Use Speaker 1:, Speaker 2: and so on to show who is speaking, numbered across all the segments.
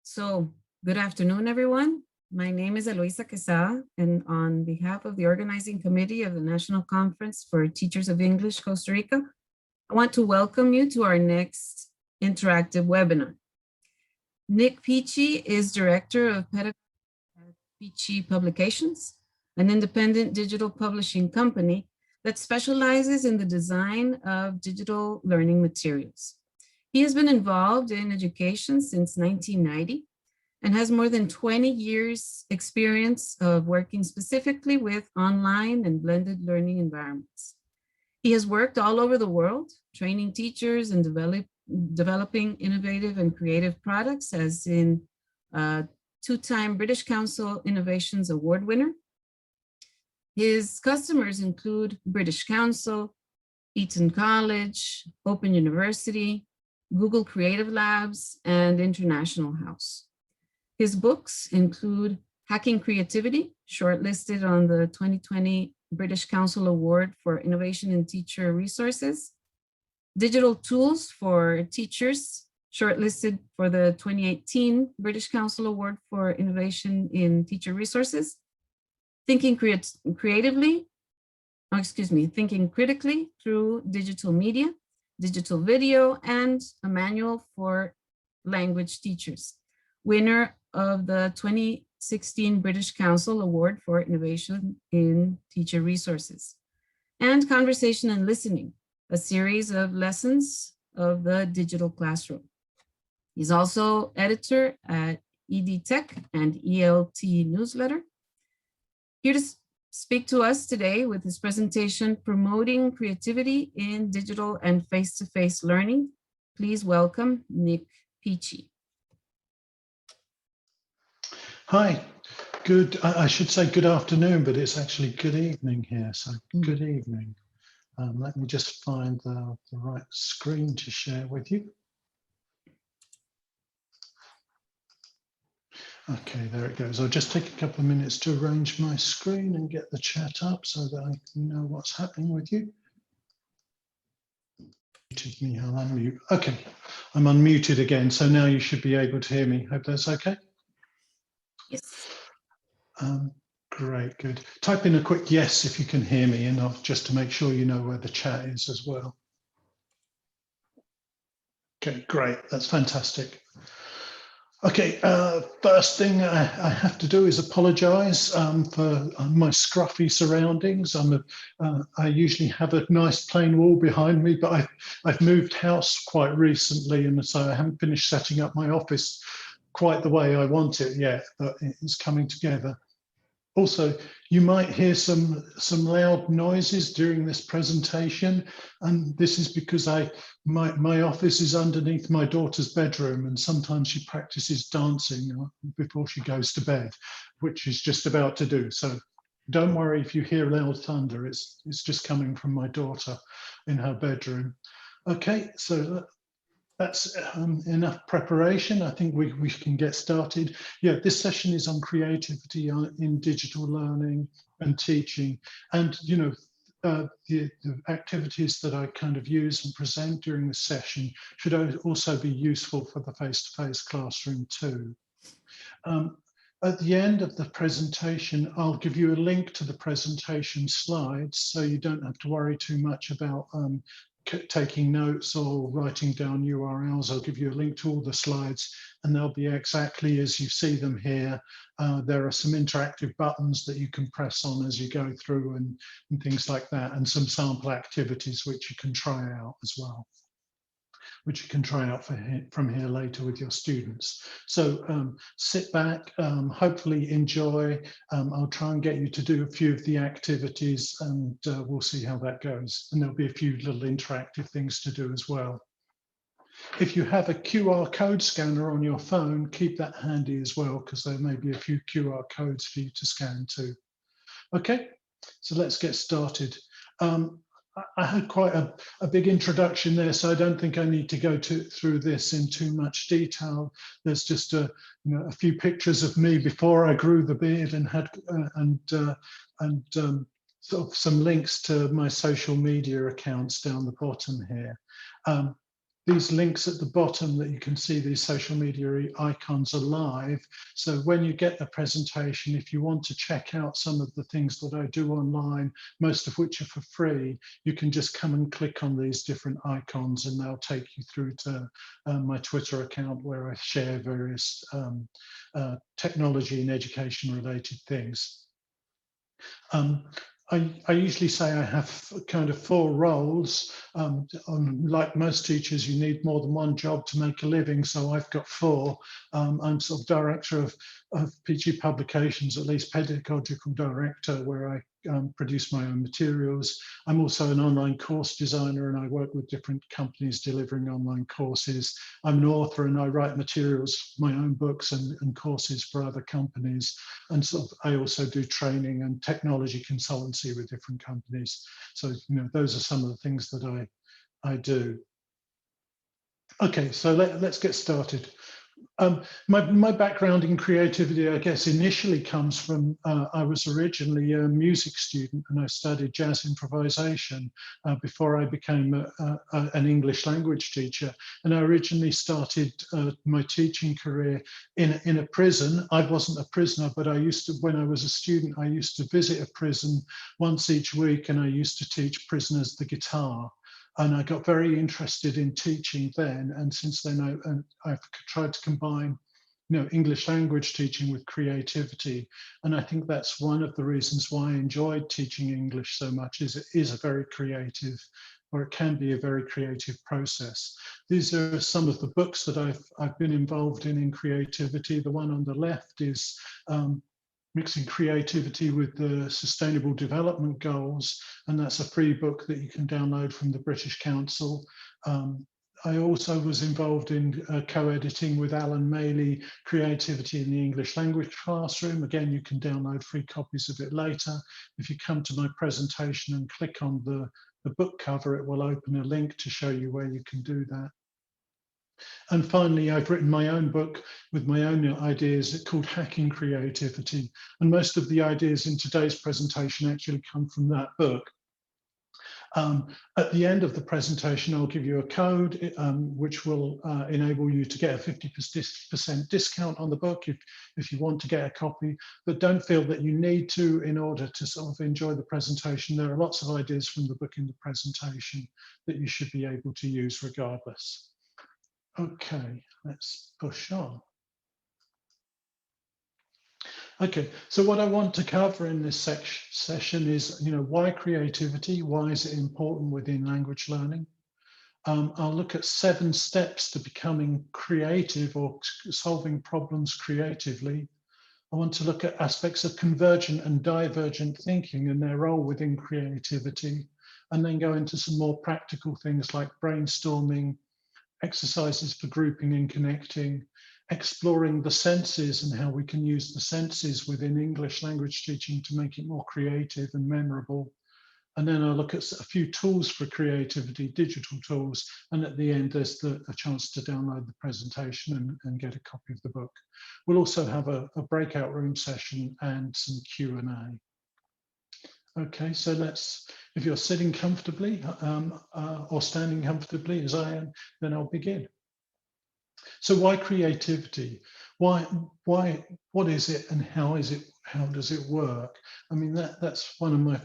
Speaker 1: So, good afternoon, everyone. My name is Eloisa Quesada, and on behalf of the organizing committee of the National Conference for Teachers of English, Costa Rica, I want to welcome you to our next interactive webinar. Nick Peachey is Director of Pedagogy at Peachey Publications, an independent digital publishing company that specializes in the design of digital learning materials. He has been involved in education since 1990 and has more than 20 years experience of working specifically with online and blended learning environments. He has worked all over the world, training teachers and developing innovative and creative products, as in two-time British Council Innovations Award winner. His customers include British Council, Eton College, Open University, Google Creative Labs, and International House. His books include Hacking Creativity, shortlisted on the 2020 British Council Award for Innovation in Teacher Resources, Digital Tools for Teachers, shortlisted for the 2018 British Council Award for Innovation in Teacher Resources, Thinking Critically through Digital Media, Digital Video, and a Manual for Language Teachers, winner of the 2016 British Council Award for Innovation in Teacher Resources, and Conversation and Listening, a series of lessons of the digital classroom. He's also editor at EdTech and ELT Newsletter. Here to speak to us today with his presentation, Promoting Creativity in Digital and Face-to-Face Learning. Please welcome Nick Peachey.
Speaker 2: Hi, I should say good afternoon, but it's actually good evening here, so good evening. Let me just find the right screen to share with you. Okay, there it goes. I'll just take a couple of minutes to arrange my screen and get the chat up so that I can know what's happening with you. I'll unmute. Okay, I'm unmuted again, so now you should be able to hear me. Hope that's okay.
Speaker 1: Yes.
Speaker 2: Great, good. Type in a quick yes if you can hear me, and just to make sure you know where the chat is as well. Okay, great. That's fantastic. Okay, first thing I have to do is apologise for my scruffy surroundings. I usually have a nice plain wall behind me, but I've moved house quite recently, and so I haven't finished setting up my office quite the way I want it yet, but it's coming together. Also, you might hear some loud noises during this presentation, and this is because my office is underneath my daughter's bedroom, and sometimes she practices dancing before she goes to bed, which is just about to do. So don't worry if you hear loud thunder, it's just coming from my daughter in her bedroom. Okay, so that's enough preparation. I think we can get started. Yeah, this session is on creativity in digital learning and teaching. And, you know, the activities that I kind of use and present during the session should also be useful for the face-to-face classroom too. At the end of the presentation, I'll give you a link to the presentation slides, so you don't have to worry too much about taking notes or writing down URLs. I'll give you a link to all the slides, and they'll be exactly as you see them here. There are some interactive buttons that you can press on as you go through and things like that, and some sample activities which you can try out as well, which you can try out from here later with your students. So sit back, hopefully enjoy. I'll try and get you to do a few of the activities, and we'll see how that goes. And there'll be a few little interactive things to do as well. If you have a QR code scanner on your phone, keep that handy as well, because there may be a few QR codes for you to scan too. Okay, so let's get started. I had quite a big introduction there, so I don't think I need to go through this in too much detail. There's just a few pictures of me before I grew the beard, and had sort of some links to my social media accounts down the bottom here. these links at the bottom that you can see, these social media icons are live. So when you get the presentation, if you want to check out some of the things that I do online, most of which are for free, you can just come and click on these different icons and they'll take you through to my Twitter account where I share various technology and education related things. I usually say I have kind of 4 roles. Like most teachers, you need more than one job to make a living, so I've got 4. I'm sort of director of Peachey Publications, at least pedagogical director, where I produce my own materials. I'm also an online course designer and I work with different companies delivering online courses. I'm an author and I write materials, my own books and courses for other companies. And so I also do training and technology consultancy with different companies. So, those are some of the things that I do. Okay, so let's get started. My background in creativity, I guess, initially comes from, I was originally a music student and I studied jazz improvisation before I became an English language teacher. And I originally started my teaching career in a prison. I wasn't a prisoner, but I used to, when I was a student, I used to visit a prison once each week and I used to teach prisoners the guitar. And I got very interested in teaching then. And since then, I've tried to combine, English language teaching with creativity. And I think that's one of the reasons why I enjoyed teaching English so much, is it is a very creative, or it can be a very creative process. These are some of the books that I've been involved in creativity. The one on the left is Mixing Creativity with the Sustainable Development Goals, and that's a free book that you can download from the British Council. I also was involved in co-editing with Alan Maley, Creativity in the English Language Classroom. Again, you can download free copies of it later. If you come to my presentation and click on the book cover, it will open a link to show you where you can do that. And finally, I've written my own book with my own ideas called Hacking Creativity. And most of the ideas in today's presentation actually come from that book. At the end of the presentation, I'll give you a code which will enable you to get a 50% discount on the book if you want to get a copy, but don't feel that you need to in order to sort of enjoy the presentation. There are lots of ideas from the book in the presentation that you should be able to use regardless. Okay, let's push on. Okay, so what I want to cover in this session is, why creativity? Why is it important within language learning? I'll look at 7 steps to becoming creative or solving problems creatively. I want to look at aspects of convergent and divergent thinking and their role within creativity, and then go into some more practical things like brainstorming, exercises for grouping and connecting, exploring the senses and how we can use the senses within English language teaching to make it more creative and memorable. And then I'll look at a few tools for creativity, digital tools. And at the end, there's a chance to download the presentation and get a copy of the book. We'll also have a breakout room session and some Q&A. Okay, so if you're sitting comfortably or standing comfortably as I am, then I'll begin. So why creativity? What is it and how does it work? I mean, that's one of my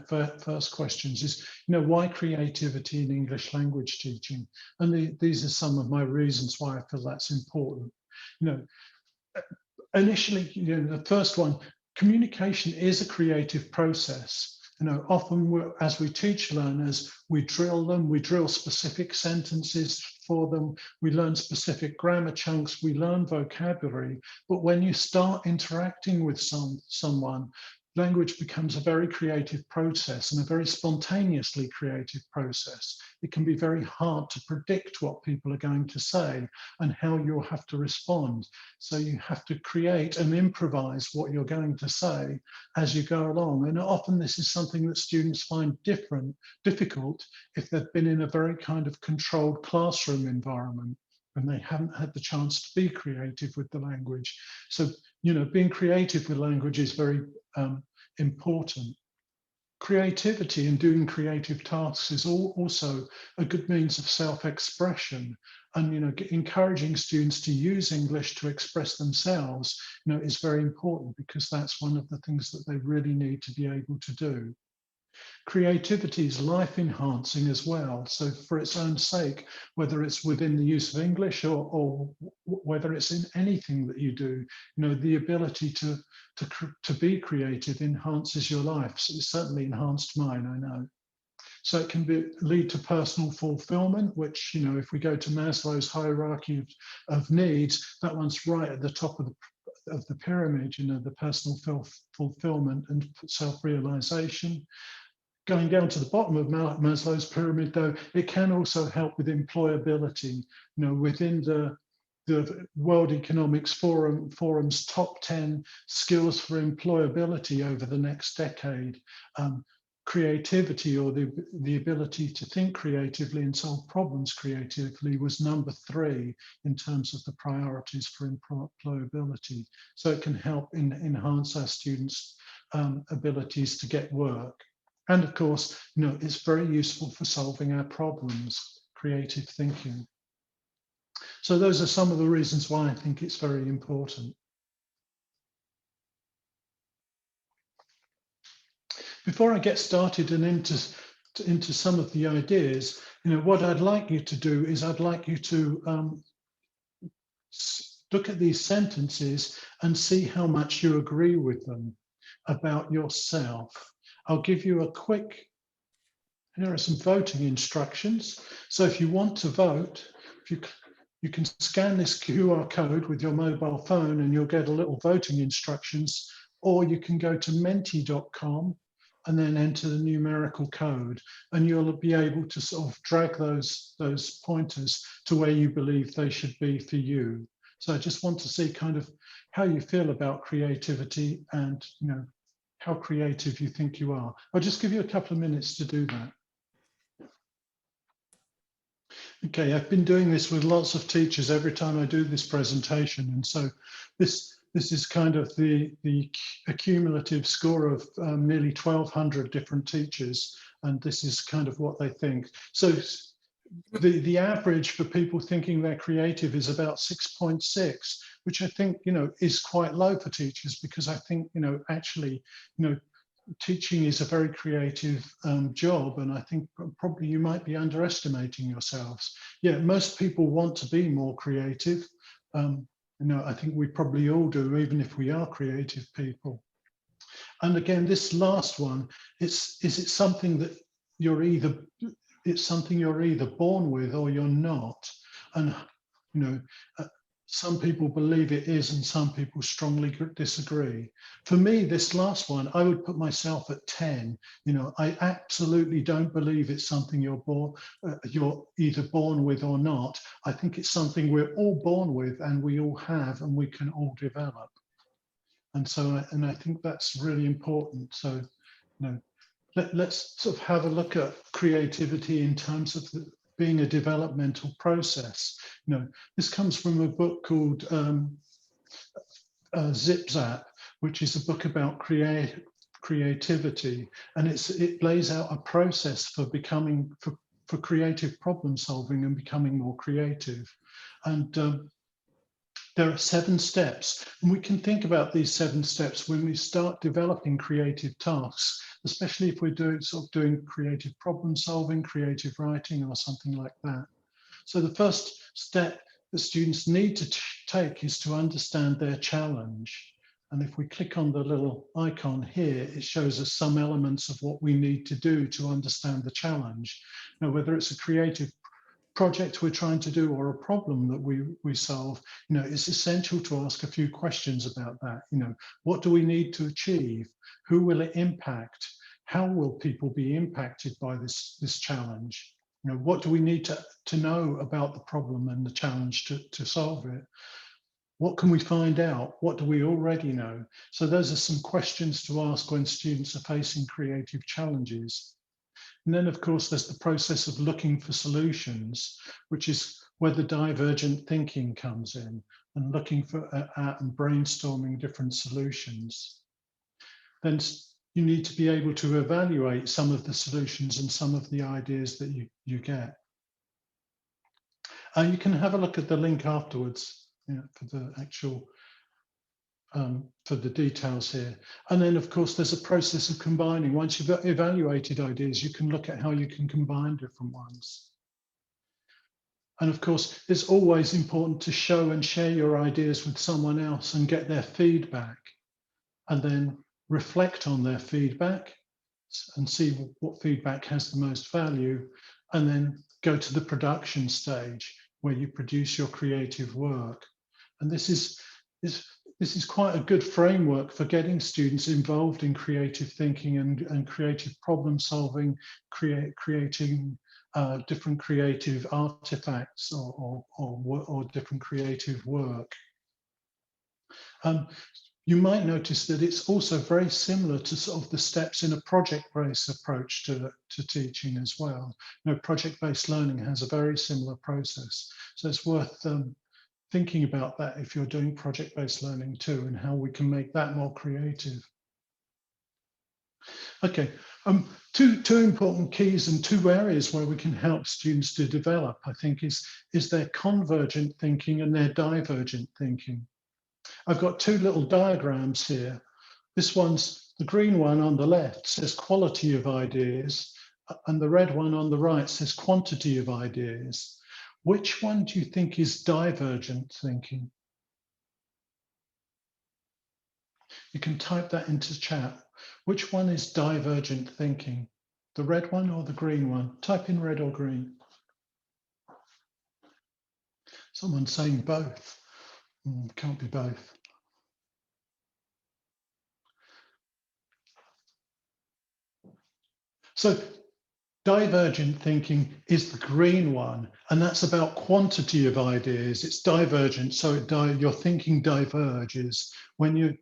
Speaker 2: first questions is, why creativity in English language teaching? And these are some of my reasons why I feel that's important. Initially, the first one, communication is a creative process. Often as we teach learners, we drill them, we drill specific sentences for them, we learn specific grammar chunks, we learn vocabulary. But when you start interacting with someone, language becomes a very creative process and a very spontaneously creative process. It can be very hard to predict what people are going to say and how you'll have to respond. So you have to create and improvise what you're going to say as you go along. And often this is something that students find difficult if they've been in a very kind of controlled classroom environment and they haven't had the chance to be creative with the language. So, being creative with language is very important. creativity and doing creative tasks is also a good means of self-expression, and encouraging students to use English to express themselves is very important, because that's one of the things that they really need to be able to do. Creativity is life enhancing as well. So for its own sake, whether it's within the use of English or whether it's in anything that you do, the ability to be creative enhances your life. So it's certainly enhanced mine, I know. So it can lead to personal fulfillment, which, if we go to Maslow's hierarchy of needs, that one's right at the top of the pyramid, the personal fulfillment and self-realization. Going down to the bottom of Maslow's pyramid, though, it can also help with employability. Within the World Economics Forum's top 10 skills for employability over the next decade, creativity, or the ability to think creatively and solve problems creatively, was number 3 in terms of the priorities for employability. So it can help enhance our students' abilities to get work. And of course, it's very useful for solving our problems, creative thinking. So those are some of the reasons why I think it's very important. Before I get started and into some of the ideas, what I'd like you to do is I'd like you to look at these sentences and see how much you agree with them about yourself. I'll give you a quick, here are some voting instructions. So if you want to vote, you can scan this QR code with your mobile phone and you'll get a little voting instructions, or you can go to menti.com and then enter the numerical code, and you'll be able to sort of drag those pointers to where you believe they should be for you. So I just want to see kind of how you feel about creativity and how creative you think you are. I'll just give you a couple of minutes to do that. Okay, I've been doing this with lots of teachers every time I do this presentation, and so this is kind of the accumulative score of nearly 1,200 different teachers, and this is kind of what they think. So the average for people thinking they're creative is about 6.6, which I think is quite low for teachers, because I think actually teaching is a very creative job, and I think probably you might be underestimating yourselves. Yeah, most people want to be more creative. I think we probably all do, even if we are creative people. And again, this last one, is it something that it's something you're either born with or you're not. And some people believe it is, and some people strongly disagree. For me, this last one, I would put myself at 10. I absolutely don't believe it's something you're either born with or not. I think it's something we're all born with, and we all have, and we can all develop. And so, and I think that's really important. So, let's sort of have a look at creativity in terms of being a developmental process. This comes from a book called Zip Zap, which is a book about creativity, and it lays out a process for for creative problem solving and becoming more creative. And there are 7 steps, and we can think about these 7 steps when we start developing creative tasks, especially if we're doing creative problem solving, creative writing, or something like that. So the first step that students need to take is to understand their challenge. And if we click on the little icon here, it shows us some elements of what we need to do to understand the challenge. Now, whether it's a creative project we're trying to do or a problem that we solve, it's essential to ask a few questions about that. What do we need to achieve? Who will it impact? How will people be impacted by this challenge? What do we need to know about the problem and the challenge to solve it? What can we find out? What do we already know? So those are some questions to ask when students are facing creative challenges. And then, of course, there's the process of looking for solutions, which is where the divergent thinking comes in, and looking for and brainstorming different solutions. Then you need to be able to evaluate some of the solutions and some of the ideas that you get. You can have a look at the link afterwards, for the actual, for the details here. And then, of course, there's a process of combining. Once you've evaluated ideas, you can look at how you can combine different ones. And of course, it's always important to show and share your ideas with someone else and get their feedback, and then reflect on their feedback and see what feedback has the most value, and then go to the production stage where you produce your creative work. And this is quite a good framework for getting students involved in creative thinking and creative problem solving, creating different creative artifacts or different creative work. You might notice that it's also very similar to sort of the steps in a project-based approach to teaching as well. Project-based learning has a very similar process. So it's worth thinking about that if you're doing project-based learning too, and how we can make that more creative. Okay, two important keys and two areas where we can help students to develop, I think, is their convergent thinking and their divergent thinking. I've got two little diagrams here. This one's, the green one on the left says quality of ideas, and the red one on the right says quantity of ideas. Which one do you think is divergent thinking? You can type that into chat. Which one is divergent thinking? The red one or the green one? Type in red or green. Someone's saying both. Can't be both. So divergent thinking is the green one, and that's about quantity of ideas. It's divergent, so your thinking diverges. When you're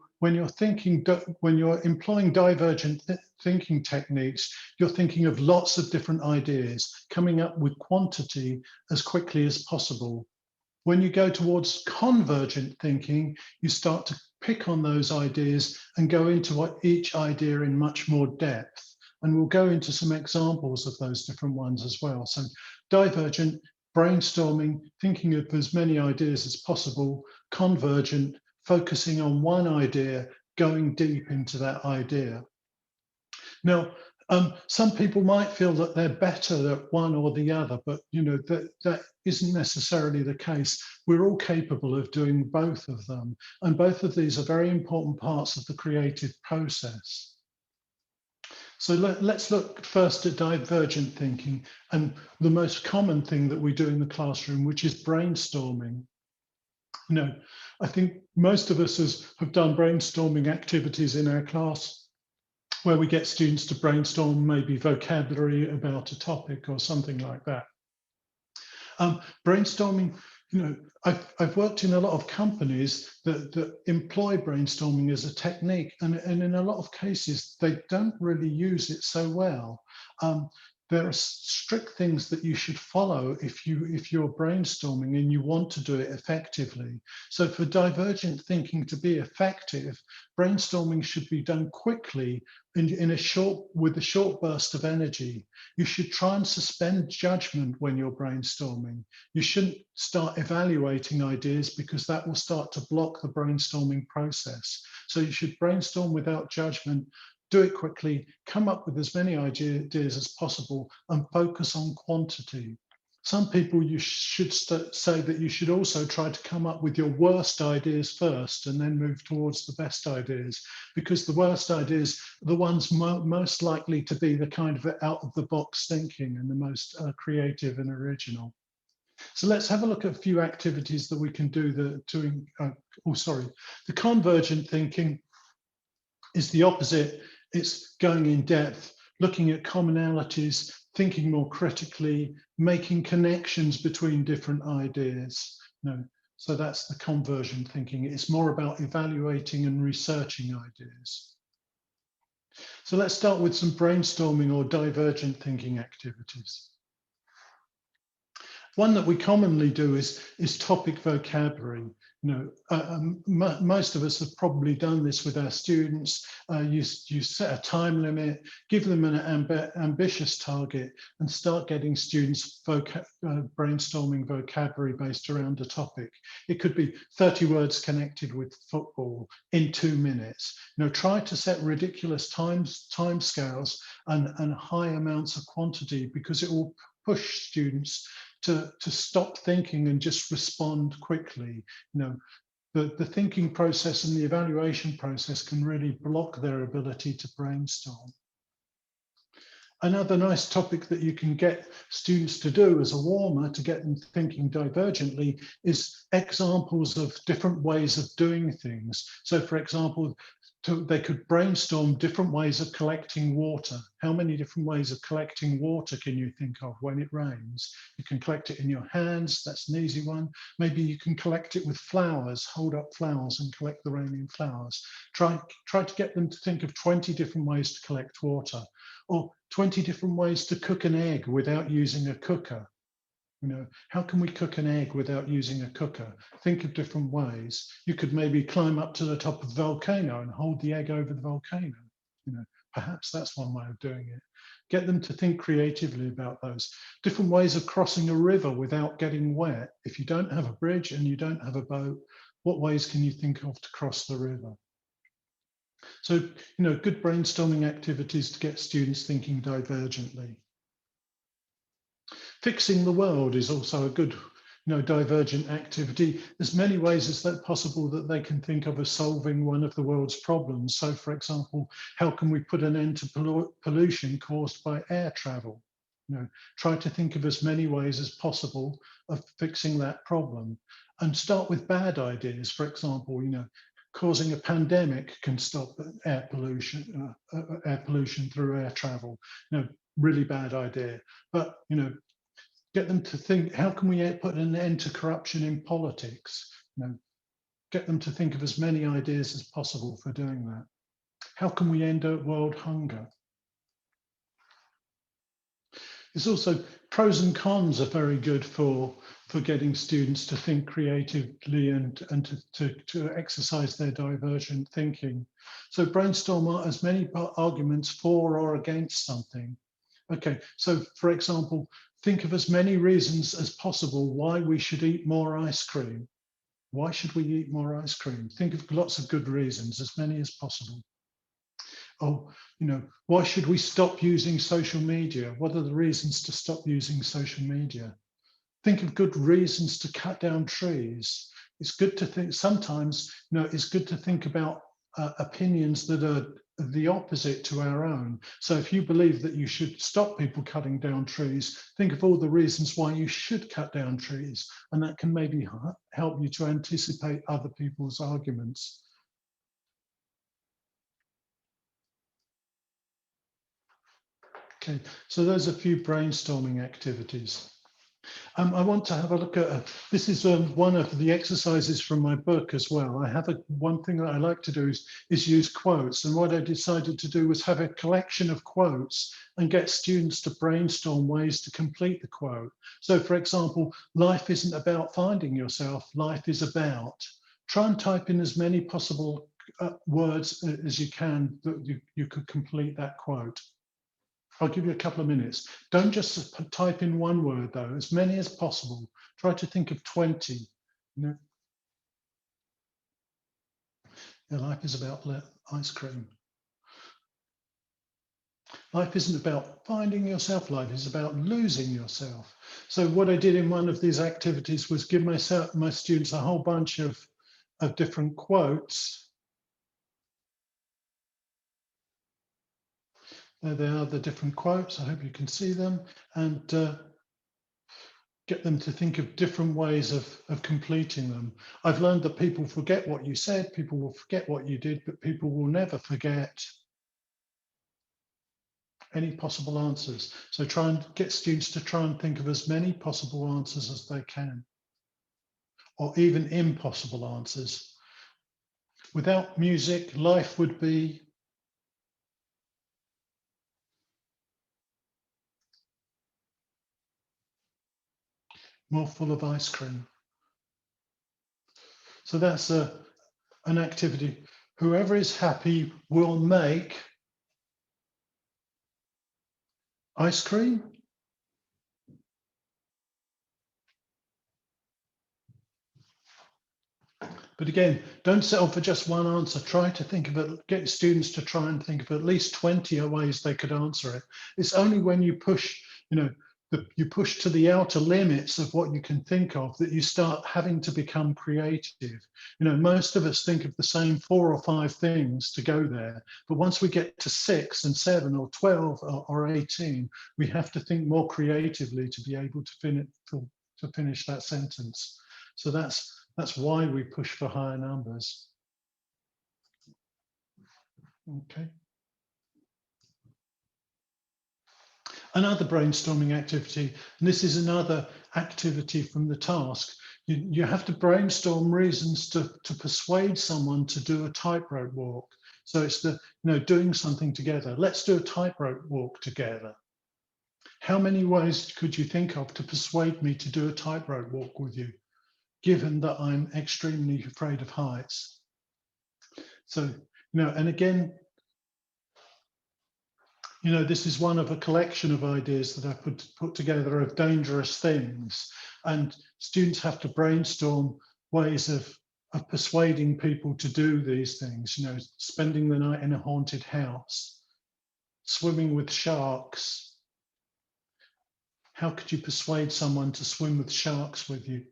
Speaker 2: employing divergent thinking techniques, you're thinking of lots of different ideas, coming up with quantity as quickly as possible. When you go towards convergent thinking, you start to pick on those ideas and go into each idea in much more depth. And we'll go into some examples of those different ones as well. So divergent, brainstorming, thinking of as many ideas as possible. Convergent, focusing on one idea, going deep into that idea. Now, some people might feel that they're better at one or the other, but that isn't necessarily the case. We're all capable of doing both of them. And both of these are very important parts of the creative process. So let's look first at divergent thinking and the most common thing that we do in the classroom, which is brainstorming. I think most of us have done brainstorming activities in our class where we get students to brainstorm maybe vocabulary about a topic or something like that. Brainstorming, I've worked in a lot of companies that employ brainstorming as a technique, and in a lot of cases, they don't really use it so well. There are strict things that you should follow if you're brainstorming and you want to do it effectively. So for divergent thinking to be effective, brainstorming should be done quickly with a short burst of energy. You should try and suspend judgment when you're brainstorming. You shouldn't start evaluating ideas because that will start to block the brainstorming process. So you should brainstorm without judgment, do it quickly, come up with as many ideas as possible, and focus on quantity. Some people, you should say that you should also try to come up with your worst ideas first and then move towards the best ideas, because the worst ideas are the ones most likely to be the kind of out of the box thinking and the most creative and original. So let's have a look at a few activities that we can do. The convergent thinking is the opposite. It's going in depth, looking at commonalities, thinking more critically, making connections between different ideas. So that's the convergent thinking. It's more about evaluating and researching ideas. So let's start with some brainstorming or divergent thinking activities. One that we commonly do is topic vocabulary. Most of us have probably done this with our students. You set a time limit, give them an ambitious target, and start getting students brainstorming vocabulary based around a topic. It could be 30 words connected with football in 2 minutes. Try to set ridiculous time scales and high amounts of quantity, because it will push students to stop thinking and just respond quickly. The thinking process and the evaluation process can really block their ability to brainstorm. Another nice topic that you can get students to do as a warmer to get them thinking divergently is examples of different ways of doing things. So for example, they could brainstorm different ways of collecting water. How many different ways of collecting water can you think of when it rains? You can collect it in your hands, that's an easy one. Maybe you can collect it with flowers, hold up flowers and collect the raining flowers. Try to get them to think of 20 different ways to collect water, or 20 different ways to cook an egg without using a cooker. How can we cook an egg without using a cooker? Think of different ways. You could maybe climb up to the top of a volcano and hold the egg over the volcano. Perhaps that's one way of doing it. Get them to think creatively about those. Different ways of crossing a river without getting wet. If you don't have a bridge and you don't have a boat, what ways can you think of to cross the river? So, good brainstorming activities to get students thinking divergently. Fixing the world is also a good, divergent activity. There's many ways as that possible that they can think of as solving one of the world's problems. So for example, how can we put an end to pollution caused by air travel? Try to think of as many ways as possible of fixing that problem, and start with bad ideas. For example, causing a pandemic can stop air pollution through air travel. Really bad idea. But get them to think, how can we put an end to corruption in politics? Get them to think of as many ideas as possible for doing that. How can we end world hunger? There's also pros and cons are very good for getting students to think creatively and to exercise their divergent thinking. So brainstorm as many arguments for or against something. Okay, so for example, think of as many reasons as possible why we should eat more ice cream. Why should we eat more ice cream? Think of lots of good reasons, as many as possible. Oh, why should we stop using social media? What are the reasons to stop using social media? Think of good reasons to cut down trees. It's good to think, sometimes, it's good to think about opinions that are the opposite to our own. So if you believe that you should stop people cutting down trees, think of all the reasons why you should cut down trees, and that can maybe help you to anticipate other people's arguments. Okay, so those are a few brainstorming activities. I want to have a look at, this is one of the exercises from my book as well. I have one thing that I like to do is use quotes. And what I decided to do was have a collection of quotes and get students to brainstorm ways to complete the quote. So for example, life isn't about finding yourself, life is about. Try and type in as many possible words as you can that you could complete that quote. I'll give you a couple of minutes. Don't just type in one word though, as many as possible. Try to think of 20. Your life is about ice cream. Life isn't about finding yourself, life is about losing yourself. So what I did in one of these activities was give my students a whole bunch of different quotes. There they are, the different quotes. I hope you can see them, and get them to think of different ways of completing them. I've learned that people forget what you said, people will forget what you did, but people will never forget any possible answers. So try and get students to try and think of as many possible answers as they can, or even impossible answers. Without music, life would be more full of ice cream. So that's an activity. Whoever is happy will make ice cream. But again, don't settle for just one answer. Try to think of it, get students to try and think of at least 20 ways they could answer it. It's only when you push, you push to the outer limits of what you can think of that you start having to become creative. Most of us think of the same 4 or 5 things to go there. But once we get to 6 and 7 or 12 or 18, we have to think more creatively to be able to finish that sentence. So that's why we push for higher numbers. Okay. Another brainstorming activity, and this is another activity from the task. You have to brainstorm reasons to persuade someone to do a tightrope walk. So it's doing something together. Let's do a tightrope walk together. How many ways could you think of to persuade me to do a tightrope walk with you, given that I'm extremely afraid of heights? So, and again, this is one of a collection of ideas that I've put together of dangerous things. And students have to brainstorm ways of persuading people to do these things, spending the night in a haunted house, swimming with sharks. How could you persuade someone to swim with sharks with you?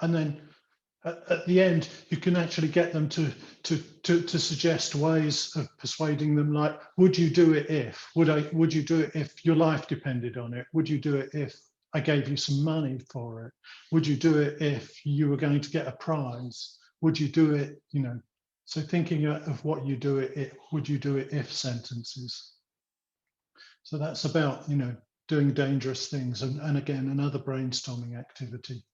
Speaker 2: And then at the end, you can actually get them to suggest ways of persuading them, like, would you do it if? Would you do it if your life depended on it? Would you do it if I gave you some money for it? Would you do it if you were going to get a prize? Would you do it, so thinking of what you do it, would you do it if sentences. So that's about, doing dangerous things. And again, another brainstorming activity.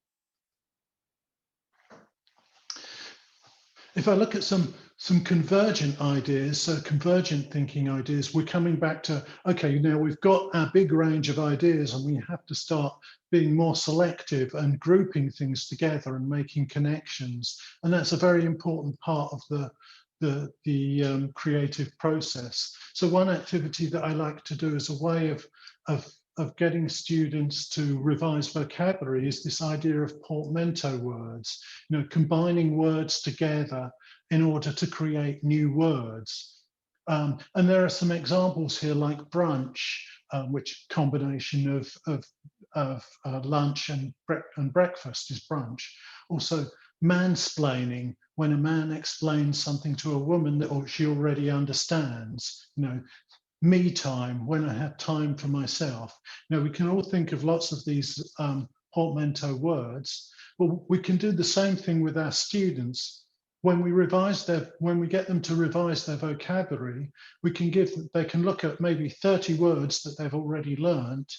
Speaker 2: If I look at some convergent ideas, so convergent thinking ideas, we're coming back to, okay, now we've got our big range of ideas and we have to start being more selective and grouping things together and making connections. And that's a very important part of the creative process. So one activity that I like to do as a way of getting students to revise vocabulary is this idea of portmanteau words, combining words together in order to create new words. And there are some examples here like brunch, which combination of lunch and breakfast is brunch. Also mansplaining, when a man explains something to a woman that she already understands, me time, when I have time for myself. We can all think of lots of these portmanteau words, but we can do the same thing with our students. When we get them to revise their vocabulary, they can look at maybe 30 words that they've already learned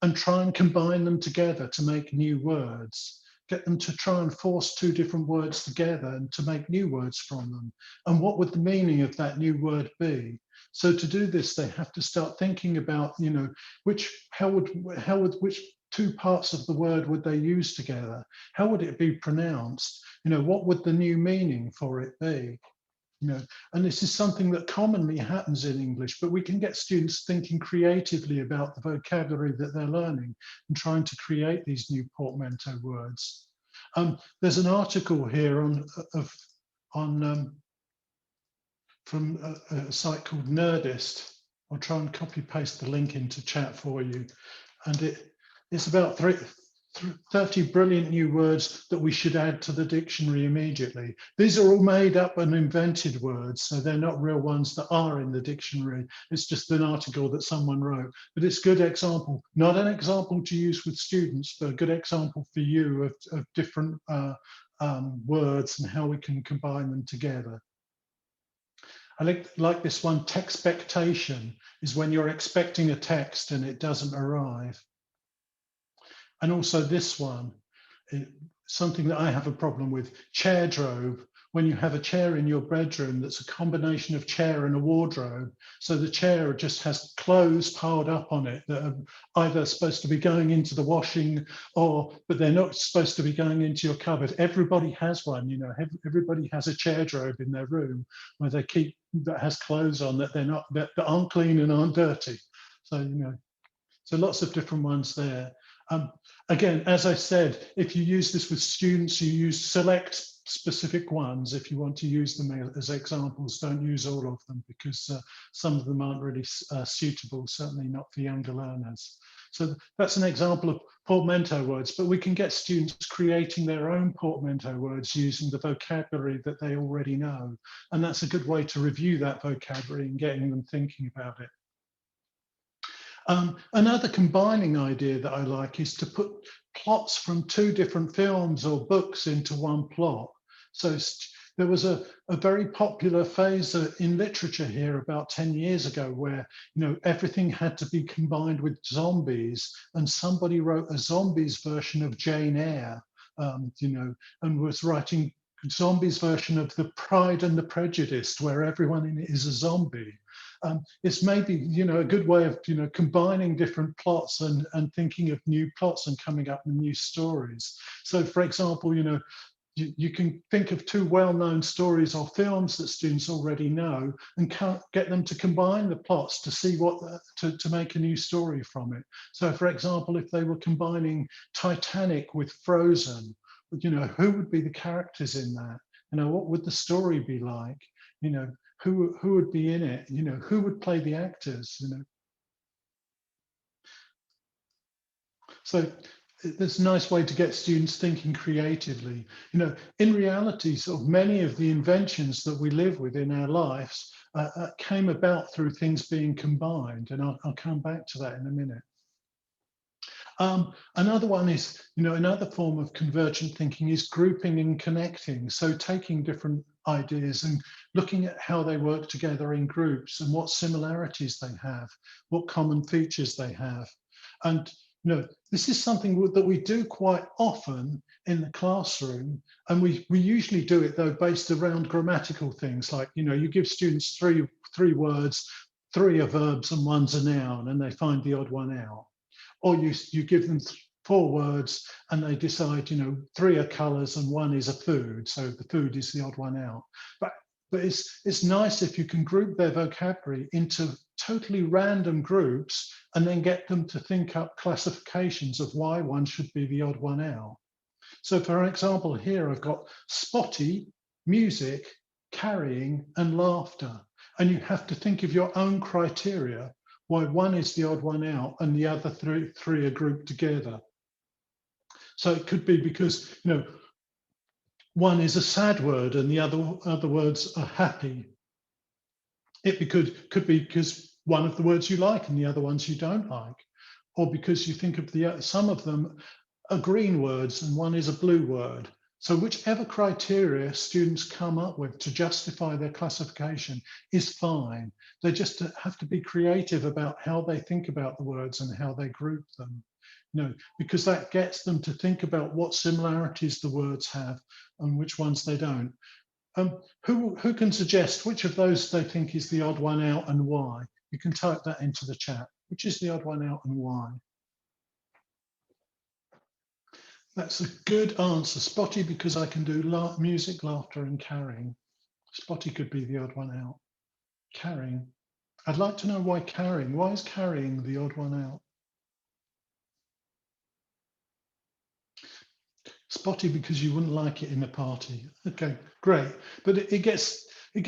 Speaker 2: and try and combine them together to make new words. Get them to try and force 2 different words together and to make new words from them. And what would the meaning of that new word be? So to do this, they have to start thinking about, which 2 parts of the word would they use together? How would it be pronounced? What would the new meaning for it be? And this is something that commonly happens in English, but we can get students thinking creatively about the vocabulary that they're learning and trying to create these new portmanteau words. There's an article here from a site called Nerdist. I'll try and copy paste the link into chat for you. And it's about 30 brilliant new words that we should add to the dictionary immediately. These are all made up and invented words, so they're not real ones that are in the dictionary. It's just an article that someone wrote. But it's a good example, not an example to use with students, but a good example for you of different words and how we can combine them together. I like this one, textpectation is when you're expecting a text and it doesn't arrive. And also this one, something that I have a problem with, chairdrobe, when you have a chair in your bedroom that's a combination of chair and a wardrobe. So the chair just has clothes piled up on it that are either supposed to be going into the washing but they're not supposed to be going into your cupboard. Everybody has one, you know, everybody has a chair drobe in their room where they keep, that has clothes on that that aren't clean and aren't dirty. So, you know, so lots of different ones there. Again, as I said, if you use this with students, you select specific ones. If you want to use them as examples, don't use all of them because some of them aren't really suitable, certainly not for younger learners. So that's an example of portmanteau words, but we can get students creating their own portmanteau words using the vocabulary that they already know. And that's a good way to review that vocabulary and getting them thinking about it. Another combining idea that I like is to put plots from two different films or books into one plot. So there was a very popular phase in literature here about 10 years ago where, you know, everything had to be combined with zombies, and somebody wrote a zombies version of Jane Eyre, you know, and was writing zombies version of the Pride and the Prejudice, where everyone in it is a zombie. It's maybe, you know, a good way of, you know, combining different plots and thinking of new plots and coming up with new stories. So, for example, you know, you can think of two well-known stories or films that students already know and get them to combine the plots to see what to make a new story from it. So, for example, if they were combining Titanic with Frozen, you know, who would be the characters in that? You know, what would the story be like? You know, who would be in it? You know, who would play the actors? You know, so there's a nice way to get students thinking creatively. You know, in reality, sort of many of the inventions that we live with in our lives came about through things being combined, and I'll come back to that in a minute. Another one is, you know, another form of convergent thinking is grouping and connecting. So taking different ideas and looking at how they work together in groups and what similarities they have, what common features they have. And, you know, this is something that we do quite often in the classroom. And we usually do it, though, based around grammatical things like, you know, you give students three words, 3 are verbs and 1's a noun, and they find the odd one out. Or you give them 4 words and they decide, you know, 3 are colours and 1 is a food. So the food is the odd one out. But it's nice if you can group their vocabulary into totally random groups and then get them to think up classifications of why one should be the odd one out. So for example, here I've got spotty, music, carrying and laughter. And you have to think of your own criteria why one is the odd one out and the other three are grouped together. So it could be because, you know, one is a sad word and the other words are happy. It could be because one of the words you like and the other ones you don't like, or because you think of some of them are green words and one is a blue word. So whichever criteria students come up with to justify their classification is fine. They just have to be creative about how they think about the words and how they group them. You know, because that gets them to think about what similarities the words have and which ones they don't. Who can suggest which of those they think is the odd one out and why? You can type that into the chat. Which is the odd one out and why? That's a good answer. Spotty, because I can do music, laughter, and carrying. Spotty could be the odd one out. Carrying. I'd like to know why carrying. Why is carrying the odd one out? Spotty, because you wouldn't like it in a party. Okay, great. But it gets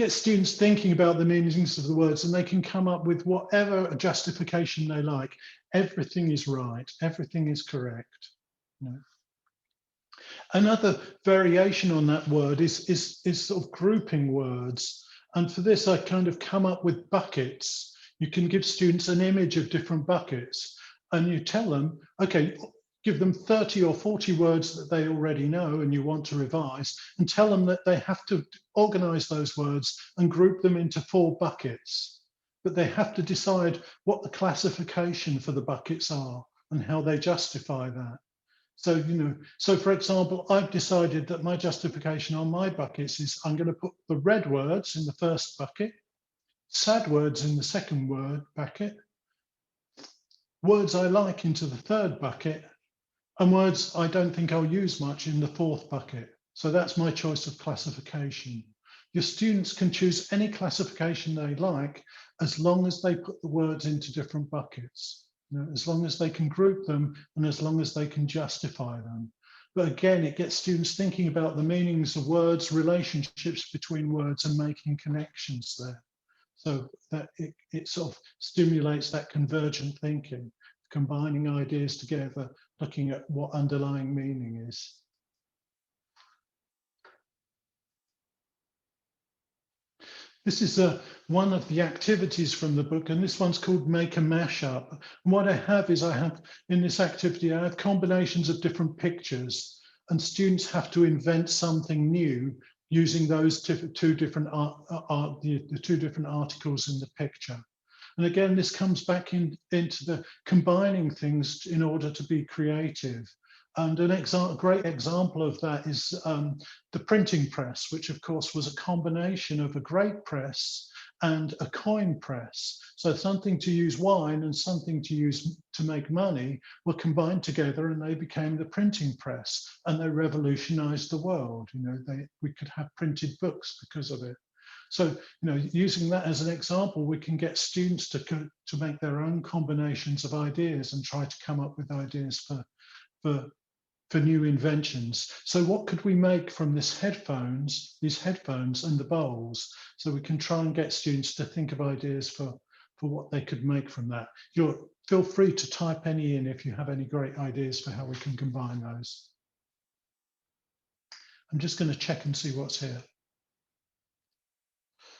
Speaker 2: students thinking about the meanings of the words, and they can come up with whatever justification they like. Everything is right. Everything is correct. You know? Another variation on that word is sort of grouping words. And for this, I kind of come up with buckets. You can give students an image of different buckets and you tell them, okay, give them 30 or 40 words that they already know and you want to revise, and tell them that they have to organize those words and group them into 4 buckets. But they have to decide what the classification for the buckets are and how they justify that. So, so for example, I've decided that my justification on my buckets is I'm going to put the red words in the first bucket, sad words in the second word bucket, words I like into the third bucket, and words I don't think I'll use much in the fourth bucket. So that's my choice of classification. Your students can choose any classification they like as long as they put the words into different buckets. As long as they can group them and as long as they can justify them. But again, it gets students thinking about the meanings of words, relationships between words, and making connections there. So that it sort of stimulates that convergent thinking, combining ideas together, looking at what underlying meaning is. This is one of the activities from the book, and this one's called Make a Mashup. And what I have is in this activity, I have combinations of different pictures, and students have to invent something new using those two different articles in the picture. And again, this comes back into the combining things in order to be creative. And a great example of that is the printing press, which of course was a combination of a grape press and a coin press. So something to use wine and something to use to make money were combined together, and they became the printing press, and they revolutionized the world. We could have printed books because of it. So, using that as an example, we can get students to make their own combinations of ideas and try to come up with ideas for new inventions. So what could we make from these headphones and the bowls? So we can try and get students to think of ideas for what they could make from that. Feel free to type any in if you have any great ideas for how we can combine those. I'm just going to check and see what's here.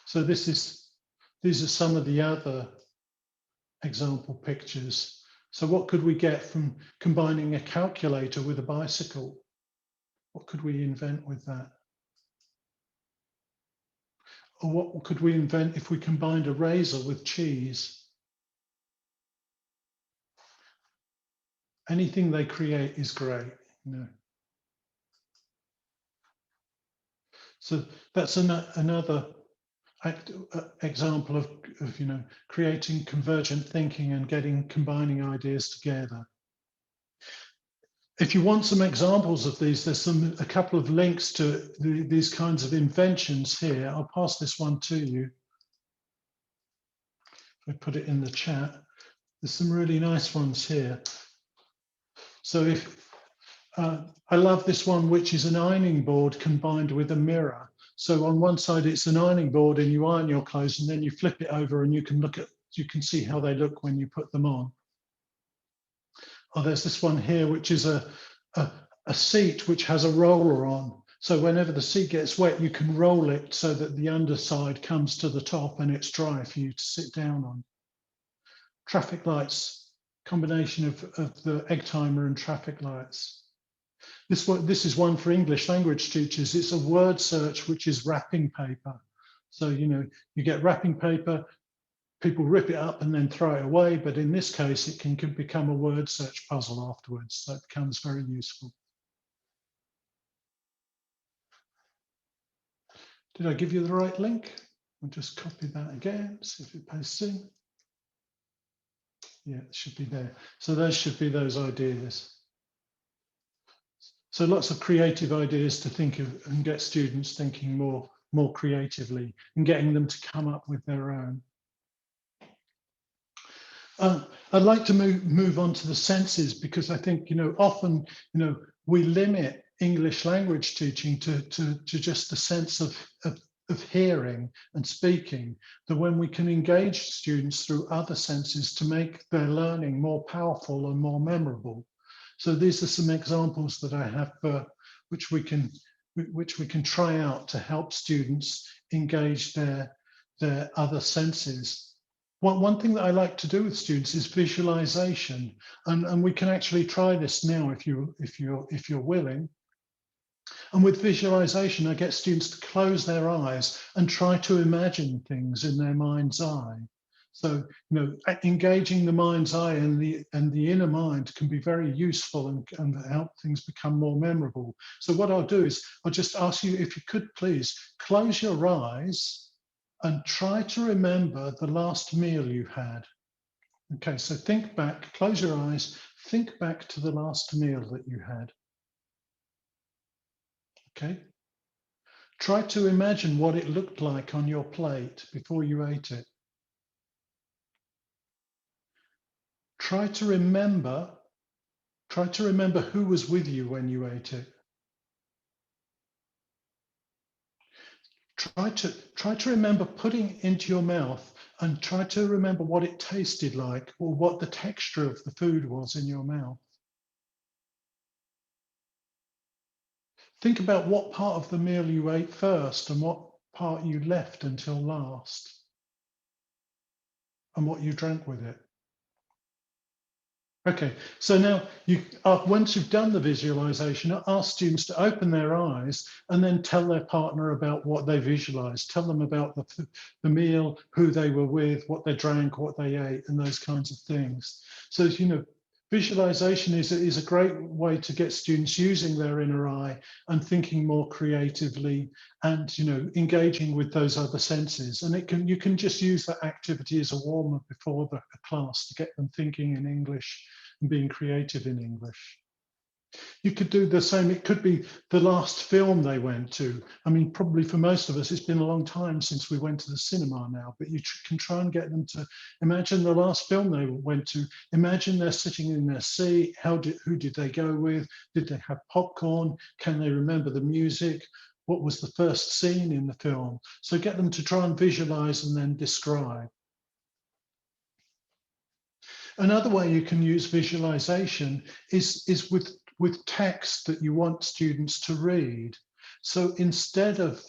Speaker 2: So these are some of the other example pictures. So what could we get from combining a calculator with a bicycle? What could we invent with that? Or what could we invent if we combined a razor with cheese? Anything they create is great, So that's another example of creating convergent thinking and combining ideas together. If you want some examples of these, there's a couple of links to these kinds of inventions here. I'll pass this one to you. If I put it in the chat, there's some really nice ones here. So I love this one, which is an ironing board combined with a mirror. So on one side, it's an ironing board and you iron your clothes, and then you flip it over and you can see how they look when you put them on. Oh, there's this one here, which is a seat which has a roller on. So whenever the seat gets wet, you can roll it so that the underside comes to the top and it's dry for you to sit down on. Traffic lights, combination of the egg timer and traffic lights. This is one for English language teachers. It's a word search, which is wrapping paper. So, you get wrapping paper, people rip it up and then throw it away. But in this case, it can become a word search puzzle afterwards. So it becomes very useful. Did I give you the right link? I'll just copy that again, see if it pastes in. Yeah, it should be there. So those should be those ideas. So lots of creative ideas to think of and get students thinking more creatively and getting them to come up with their own. I'd like to move on to the senses, because I think, often, we limit English language teaching to just the sense of hearing and speaking, that when we can engage students through other senses to make their learning more powerful and more memorable. So these are some examples that I have which we can try out to help students engage their other senses. One thing that I like to do with students is visualization, and we can actually try this now if you're willing. And with visualization, I get students to close their eyes and try to imagine things in their mind's eye. So, engaging the mind's eye and the inner mind can be very useful and help things become more memorable. So what I'll do is I'll just ask you if you could please close your eyes and try to remember the last meal you had. Okay, so think back, close your eyes, think back to the last meal that you had. Okay. Try to imagine what it looked like on your plate before you ate it. Try to remember who was with you when you ate it. Try to remember putting it into your mouth and try to remember what it tasted like or what the texture of the food was in your mouth. Think about what part of the meal you ate first and what part you left until last and what you drank with it. Okay, so now once you've done the visualization, ask students to open their eyes and then tell their partner about what they visualized. Tell them about the meal, who they were with, what they drank, what they ate, and those kinds of things. So, visualization is a great way to get students using their inner eye and thinking more creatively and, engaging with those other senses. And you can just use that activity as a warm-up before the class to get them thinking in English and being creative in English. You could do the same. It could be the last film they went to. I mean, probably for most of us, it's been a long time since we went to the cinema now, but you can try and get them to imagine the last film they went to. Imagine they're sitting in their seat. Who did they go with? Did they have popcorn? Can they remember the music? What was the first scene in the film? So get them to try and visualize and then describe. Another way you can use visualization is with text that you want students to read. So instead of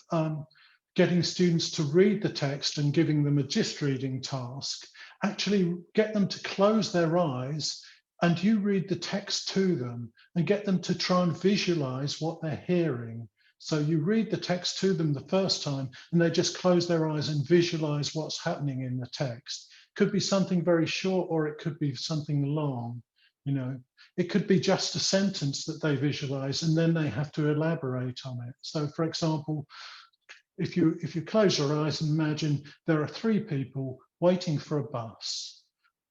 Speaker 2: getting students to read the text and giving them a gist reading task, actually get them to close their eyes and you read the text to them and get them to try and visualize what they're hearing. So you read the text to them the first time and they just close their eyes and visualize what's happening in the text. Could be something very short or it could be something long, It could be just a sentence that they visualize and then they have to elaborate on it. So for example, if you close your eyes and imagine there are 3 people waiting for a bus.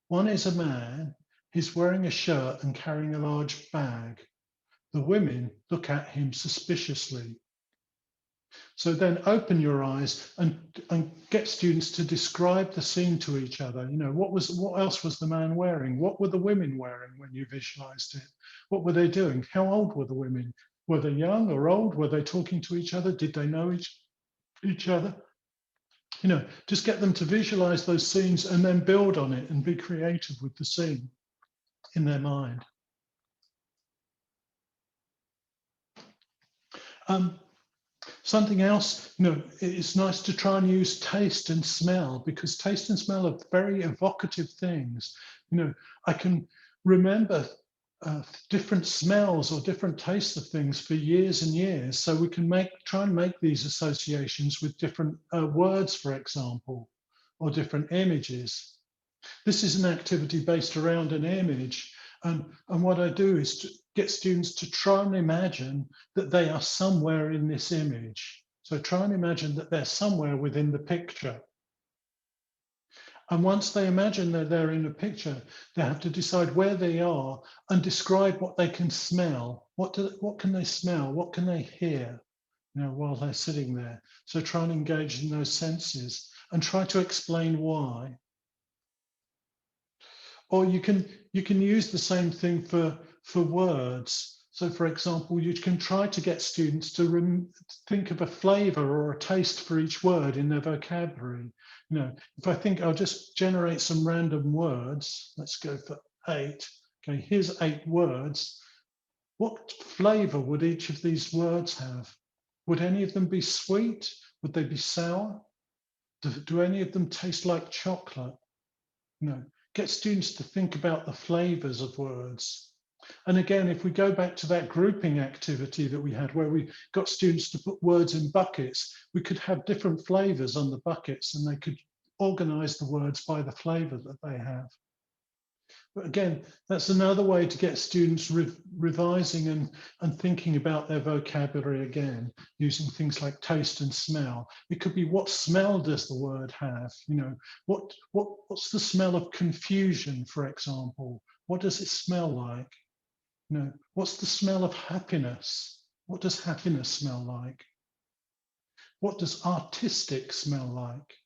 Speaker 2: One is a man, he's wearing a shirt and carrying a large bag. The women look at him suspiciously. So then open your eyes and get students to describe the scene to each other. What else was the man wearing? What were the women wearing when you visualized it? What were they doing? How old were the women? Were they young or old? Were they talking to each other? Did they know each other? Just get them to visualize those scenes and then build on it and be creative with the scene in their mind. Something else, it's nice to try and use taste and smell because taste and smell are very evocative things. I can remember different smells or different tastes of things for years and years. So we can try and make these associations with different words, for example, or different images. This is an activity based around an image. And what I do is to get students to try and imagine that they are somewhere in this image. So try and imagine that they're somewhere within the picture. And once they imagine that they're in a picture, they have to decide where they are and describe what they can smell. What can they smell? What can they hear? While they're sitting there. So try and engage in those senses and try to explain why. Or you can use the same thing for words. So for example, you can try to get students to think of a flavor or a taste for each word in their vocabulary. If I think I'll just generate some random words, let's go for 8. Okay, here's 8 words. What flavor would each of these words have? Would any of them be sweet? Would they be sour? Do any of them taste like chocolate? Get students to think about the flavors of words. And again, if we go back to that grouping activity that we had where we got students to put words in buckets, we could have different flavors on the buckets and they could organize the words by the flavor that they have. But again, that's another way to get students revising and thinking about their vocabulary again, using things like taste and smell. It could be, what smell does the word have? You know, what's the smell of confusion, for example? What does it smell like? You know, what's the smell of happiness? What does happiness smell like? What does artistic smell like?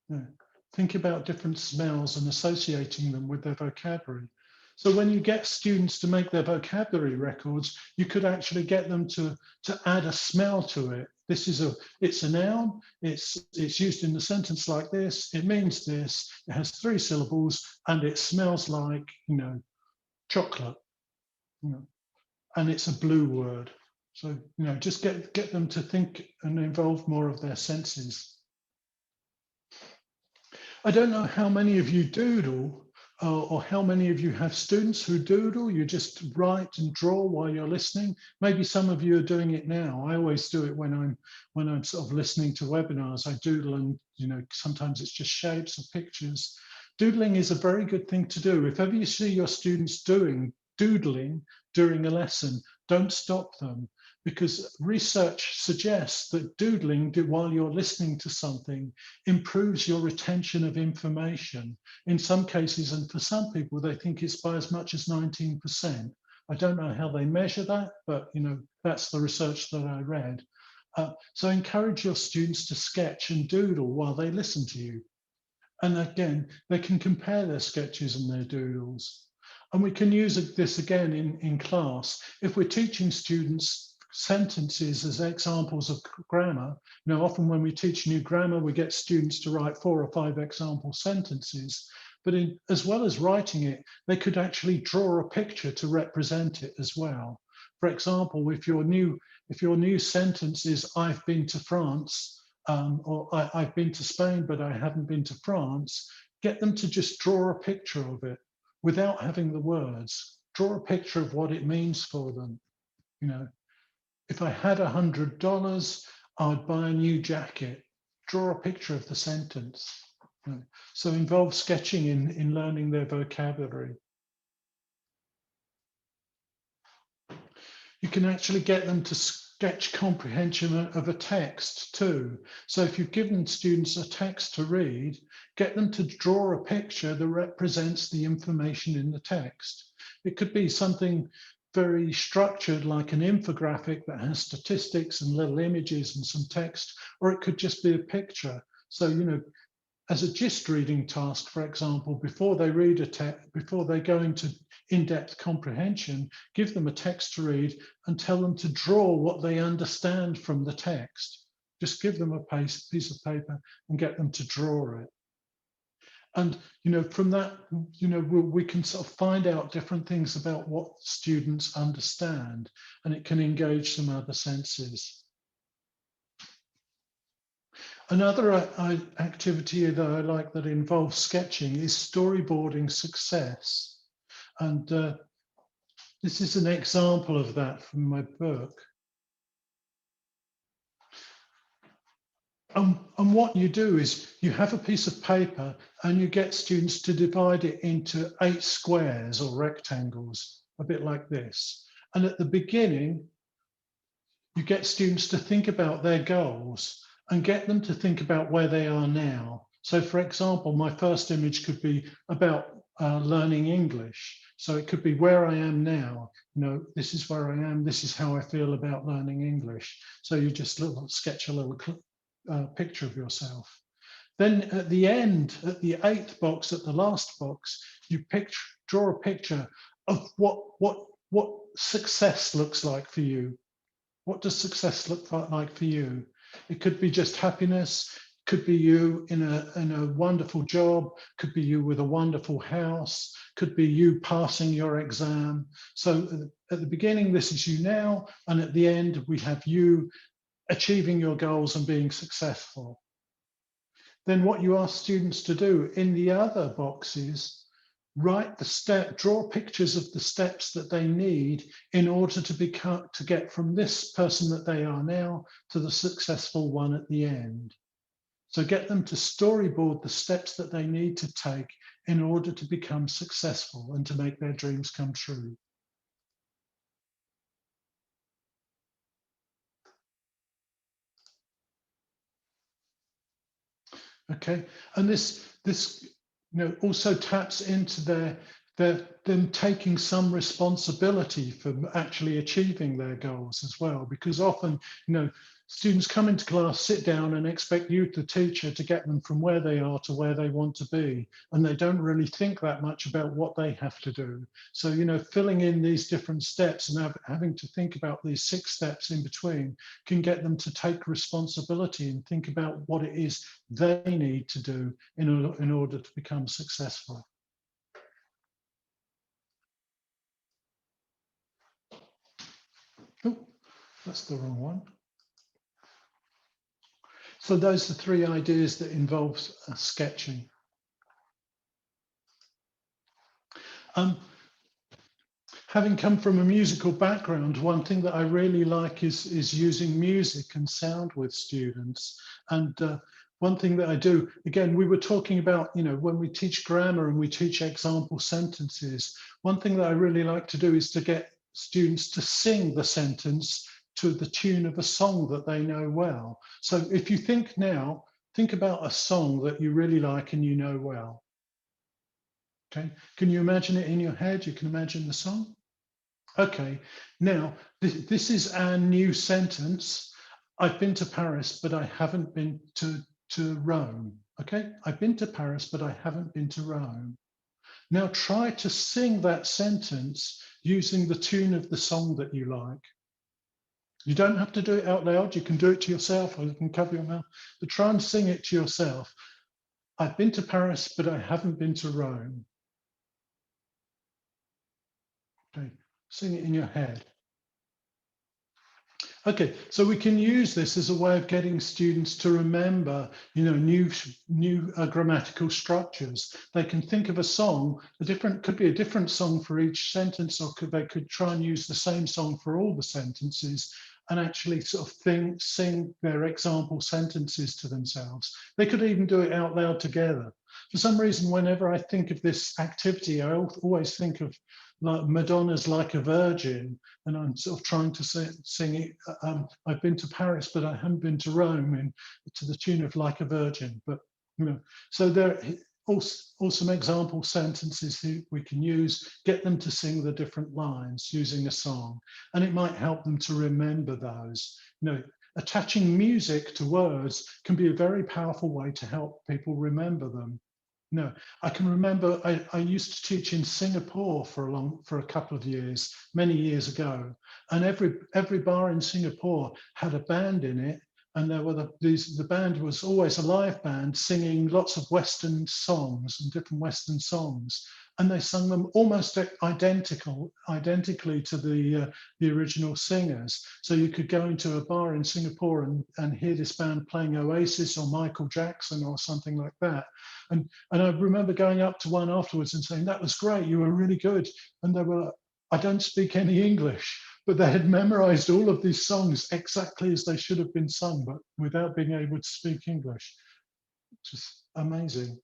Speaker 2: You know, think about different smells and associating them with their vocabulary. So when you get students to make their vocabulary records, you could actually get them to add a smell to it. It's a noun, it's used in the sentence like this, it means this, it has 3 syllables, and it smells like, you know, chocolate, you know, and it's a blue word. So, you know, just get them to think and involve more of their senses. I don't know how many of you doodle or how many of you have students who doodle. You just write and draw while you're listening. Maybe some of you are doing it now. I always do it when I'm sort of listening to webinars. I doodle, and you know, sometimes it's just shapes or pictures. Doodling is a very good thing to do. If ever you see your students doodling during a lesson, don't stop them, because research suggests that doodling while you're listening to something improves your retention of information. In some cases, and for some people, they think it's by as much as 19%. I don't know how they measure that, but you know, that's the research that I read. So encourage your students to sketch and doodle while they listen to you. And again, they can compare their sketches and their doodles. And we can use this again in class. If we're teaching students sentences as examples of grammar, you know, often when we teach new grammar, we get students to write 4 or 5 example sentences. But as well as writing it, they could actually draw a picture to represent it as well. For example, if your new sentence is, I've been to France, or I've been to Spain, but I haven't been to France, get them to just draw a picture of it without having the words. Draw a picture of what it means for them. You know, if I had $100, I'd buy a new jacket. Draw a picture of the sentence. You know, so involve sketching in learning their vocabulary. You can actually get them to sketch comprehension of a text too. So if you've given students a text to read, get them to draw a picture that represents the information in the text. It could be something very structured, like an infographic that has statistics and little images and some text, or it could just be a picture. So, you know, as a gist reading task, for example, before they read a text, before they go into in-depth comprehension, give them a text to read and tell them to draw what they understand from the text. Just give them a piece of paper and get them to draw it. And, you know, from that, you know, we can sort of find out different things about what students understand, and it can engage some other senses. Another activity that I like that involves sketching is storyboarding success. And this is an example of that from my book. And what you do is you have a piece of paper and you get students to divide it into 8 squares or rectangles, a bit like this. And at the beginning, you get students to think about their goals and get them to think about where they are now. So for example, my first image could be about learning English. So it could be where I am now. You know, this is where I am. This is how I feel about learning English. So you just sketch a little picture of yourself. Then at the end, at the 8th box, at the last box, you draw a picture of what success looks like for you. What does success look like for you? It could be just happiness, could be you in a wonderful job, could be you with a wonderful house, could be you passing your exam. So at the beginning, this is you now, and at the end, we have you achieving your goals and being successful. Then what you ask students to do in the other boxes, write draw pictures of the steps that they need in order to get from this person that they are now to the successful one at the end. So get them to storyboard the steps that they need to take in order to become successful and to make their dreams come true. Okay, and this also taps into them taking some responsibility for actually achieving their goals as well, because often students come into class, sit down, and expect you, the teacher, to get them from where they are to where they want to be, and they don't really think that much about what they have to do. So filling in these different steps and having to think about these 6 steps in between can get them to take responsibility and think about what it is they need to do in order to become successful. Oh, that's the wrong one. So those are 3 ideas that involve sketching. Having come from a musical background, one thing that I really like is using music and sound with students. And one thing that I do, again, we were talking about, when we teach grammar and we teach example sentences, one thing that I really like to do is to get students to sing the sentence to the tune of a song that they know well. So if you think about a song that you really like and you know well. Okay, can you imagine it in your head? You can imagine the song? Okay, now this is our new sentence. I've been to Paris, but I haven't been to Rome. Okay, I've been to Paris, but I haven't been to Rome. Now try to sing that sentence using the tune of the song that you like. You don't have to do it out loud. You can do it to yourself, or you can cover your mouth, but try and sing it to yourself. I've been to Paris, but I haven't been to Rome. Okay, sing it in your head. Okay, so we can use this as a way of getting students to remember, new grammatical structures. They can think of a song, could be a different song for each sentence, or they could try and use the same song for all the sentences and actually sort of sing their example sentences to themselves. They could even do it out loud together. For some reason, whenever I think of this activity, I always think of like Madonna's "Like a Virgin," and I'm sort of trying to sing it. I've been to Paris, but I haven't been to Rome, and to the tune of "Like a Virgin." But so there are some example sentences we can use. Get them to sing the different lines using a song, and it might help them to remember those. Attaching music to words can be a very powerful way to help people remember them. No, I can remember I used to teach in Singapore for a couple of years, many years ago, and every bar in Singapore had a band in it, and there were the band was always a live band singing lots of Western songs and different Western songs, and they sung them almost identically to the original singers. So you could go into a bar in Singapore and hear this band playing Oasis or Michael Jackson or something like that. And I remember going up to one afterwards and saying, "That was great, you were really good." And they were like, "I don't speak any English," but they had memorized all of these songs exactly as they should have been sung, but without being able to speak English, which is amazing.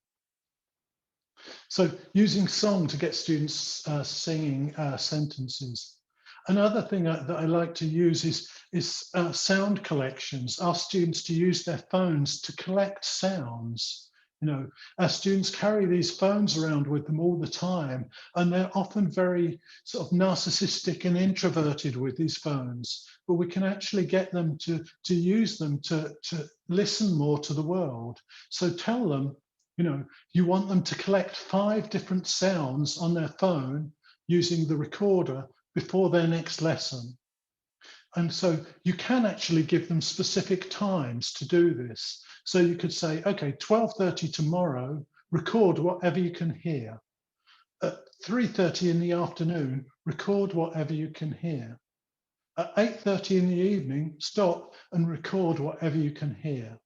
Speaker 2: So using song to get students singing sentences. Another thing that I like to use is sound collections. Ask students to use their phones to collect sounds. Our students carry these phones around with them all the time, and they're often very sort of narcissistic and introverted with these phones. But we can actually get them to use them to listen more to the world. So tell them, you want them to collect 5 different sounds on their phone using the recorder before their next lesson. And so you can actually give them specific times to do this. So you could say, okay, 12:30 tomorrow, record whatever you can hear. At 3:30 in the afternoon, record whatever you can hear. At 8:30 in the evening, stop and record whatever you can hear.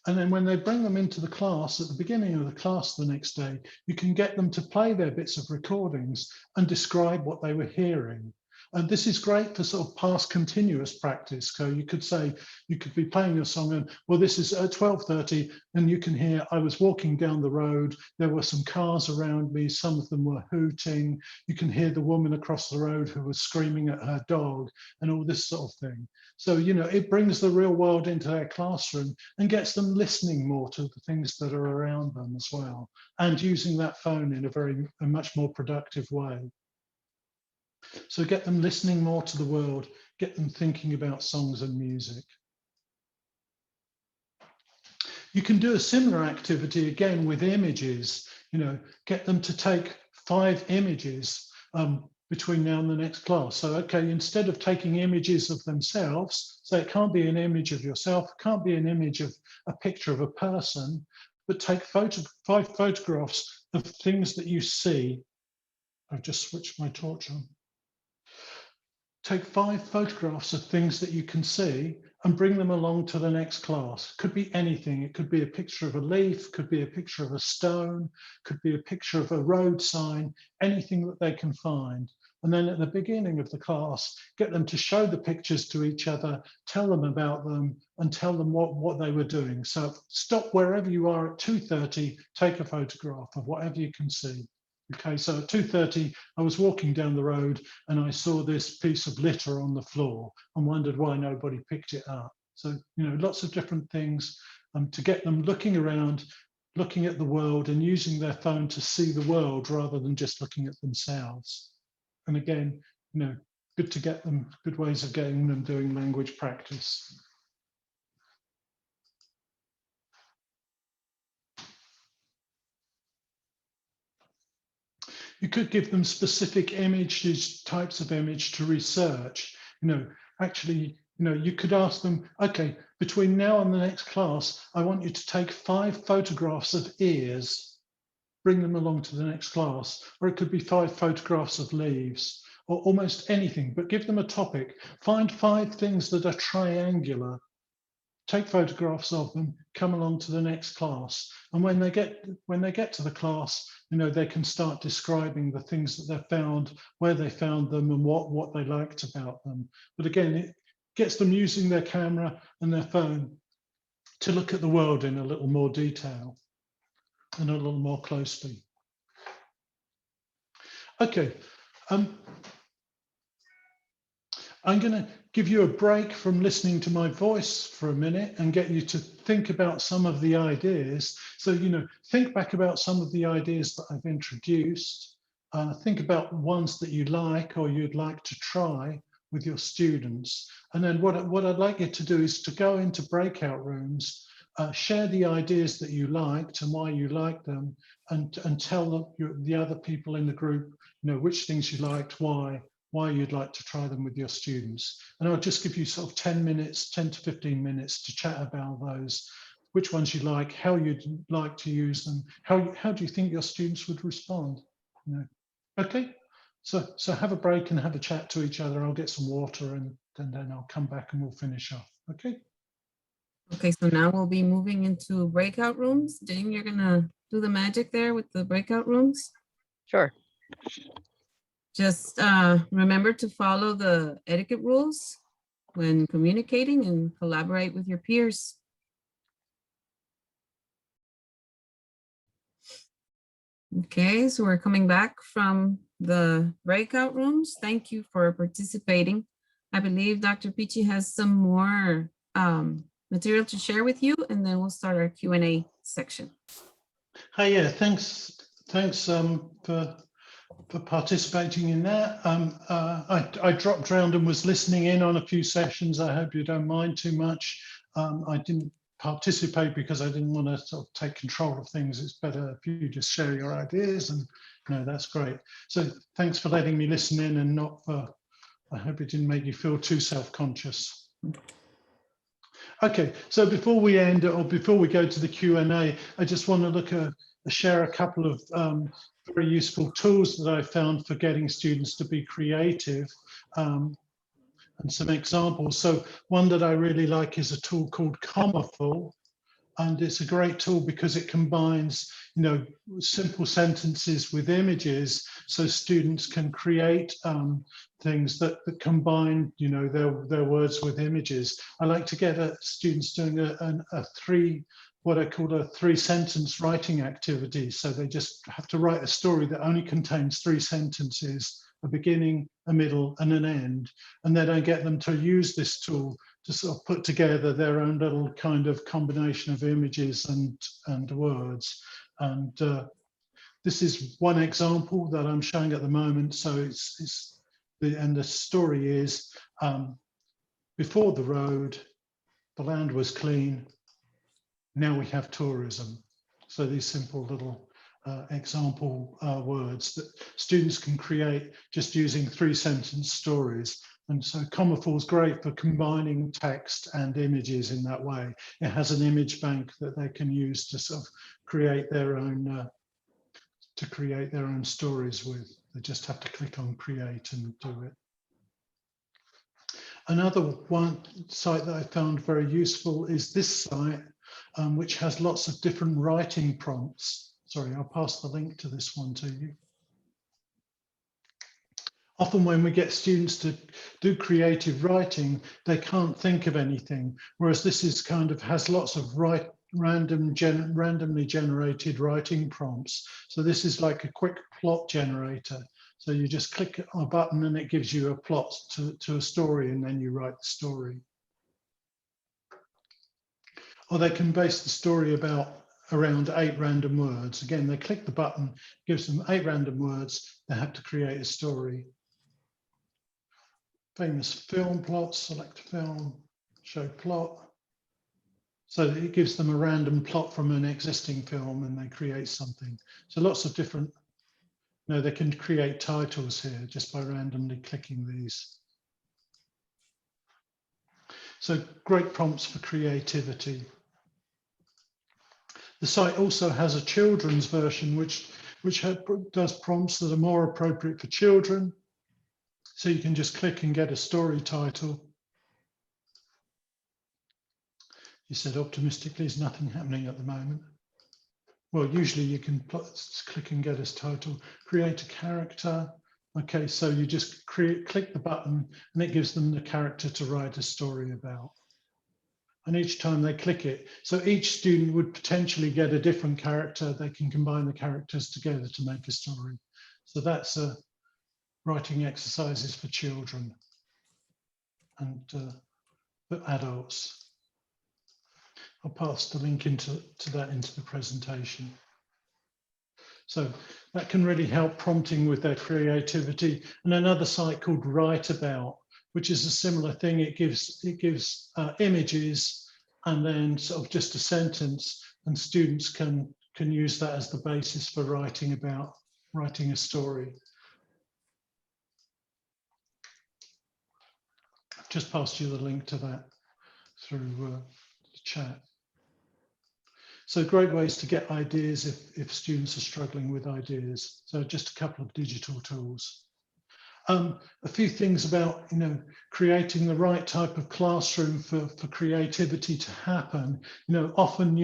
Speaker 2: And then when they bring them into the class at the beginning of the class the next day, you can get them to play their bits of recordings and describe what they were hearing. And this is great for sort of past continuous practice. So you could say, you could be playing a song and, well, this is at 12:30 and you can hear, I was walking down the road, there were some cars around me, some of them were hooting. You can hear the woman across the road who was screaming at her dog and all this sort of thing. So, you know, it brings the real world into their classroom and gets them listening more to the things that are around them as well, and using that phone in a much more productive way. So get them listening more to the world, get them thinking about songs and music. You can do a similar activity again with images, you know, get them to take 5 images between now and the next class. So, okay, instead of taking images of themselves, so it can't be an image of yourself, can't be an image of a picture of a person, but take 5 photographs of things that you see. I've just switched my torch on. Take 5 photographs of things that you can see and bring them along to the next class. Could be anything. It could be a picture of a leaf, could be a picture of a stone, could be a picture of a road sign, anything that they can find. And then at the beginning of the class, get them to show the pictures to each other, tell them about them, and tell them what they were doing. So stop wherever you are at 2:30, take a photograph of whatever you can see. Okay, so at 2:30, I was walking down the road and I saw this piece of litter on the floor and wondered why nobody picked it up. So, you know, lots of different things to get them looking around, looking at the world and using their phone to see the world rather than just looking at themselves. And again, you know, good to get them, good ways of getting them doing language practice. You could give them specific images, types of image to research. You know, actually, you know, you could ask them, okay, between now and the next class, I want you to take 5 photographs of ears, bring them along to the next class, or it could be 5 photographs of leaves, or almost anything, but give them a topic. Find 5 things that are triangular, take photographs of them, come along to the next class. And when they get to the class, you know, they can start describing the things that they found, where they found them and what they liked about them. But again, it gets them using their camera and their phone to look at the world in a little more detail and a little more closely. Okay, I'm going to give you a break from listening to my voice for a minute and get you to think about some of the ideas. So, you know, think back about some of the ideas that I've introduced. Think about ones that you like or you'd like to try with your students. And then what I'd like you to do is to go into breakout rooms, share the ideas that you liked and why you liked them, and tell the other people in the group, you know, which things you liked, why you'd like to try them with your students. And I'll just give you sort of 10 to 15 minutes to chat about those, which ones you like, how you'd like to use them, how do you think your students would respond? You know? Okay, so have a break and have a chat to each other. I'll get some water and then I'll come back and we'll finish off, okay?
Speaker 1: Okay, so now we'll be moving into breakout rooms. Jane, you're gonna do the magic there with the breakout rooms?
Speaker 3: Sure.
Speaker 1: Just remember to follow the etiquette rules when communicating and collaborate with your peers. Okay, so we're coming back from the breakout rooms. Thank you for participating. I believe Dr. Peachey has some more material to share with you, and then we'll start our Q&A section.
Speaker 2: Hi, yeah, thanks for participating in that. I dropped around and was listening in on a few sessions. I hope you don't mind too much. I didn't participate because I didn't want to sort of take control of things. It's better if you just share your ideas, and no, that's great. So thanks for letting me listen in and not for, I hope it didn't make you feel too self-conscious. Okay, so before we end or before we go to the Q&A, I just want to share a couple of very useful tools that I found for getting students to be creative, and some examples. So one that I really like is a tool called Comaful, and it's a great tool because it combines, you know, simple sentences with images so students can create things that combine, you know, their words with images. I like to get students doing what I call a 3-sentence writing activity. So they just have to write a story that only contains 3 sentences, a beginning, a middle, and an end. And then I get them to use this tool to sort of put together their own little kind of combination of images and words. And this is one example that I'm showing at the moment. So the story is, before the road, the land was clean. Now we have tourism. So these simple little example words that students can create just using 3-sentence stories. And so Commafall is great for combining text and images in that way. It has an image bank that they can use to sort of create their own stories with. They just have to click on create and do it. Another one site that I found very useful is this site, which has lots of different writing prompts. Sorry, I'll pass the link to this one to you. Often when we get students to do creative writing, they can't think of anything, whereas this is kind of has lots of randomly generated writing prompts. So this is like a quick plot generator. So you just click a button and it gives you a plot to a story, and then you write the story. Or they can base the story around 8 random words. Again, they click the button, gives them 8 random words. They have to create a story. Famous film plots, select film, show plot. So it gives them a random plot from an existing film and they create something. So lots of different, they can create titles here just by randomly clicking these. So great prompts for creativity. The site also has a children's version, which does prompts that are more appropriate for children. So you can just click and get a story title. You said optimistically, there's nothing happening at the moment. Well, usually you can click and get a title, create a character. Okay, so you just click the button and it gives them the character to write a story about. And each time they click it, so each student would potentially get a different character. They can combine the characters together to make a story. So that's writing exercises for children and for adults. I'll pass the link into the presentation. So that can really help prompting with their creativity. And another site called Write About, which is a similar thing. It gives images and then sort of just a sentence, and students can use that as the basis for writing a story. I've just passed you the link to that through the chat. So great ways to get ideas if students are struggling with ideas. So just a couple of digital tools. A few things about creating the right type of classroom for creativity to happen. Often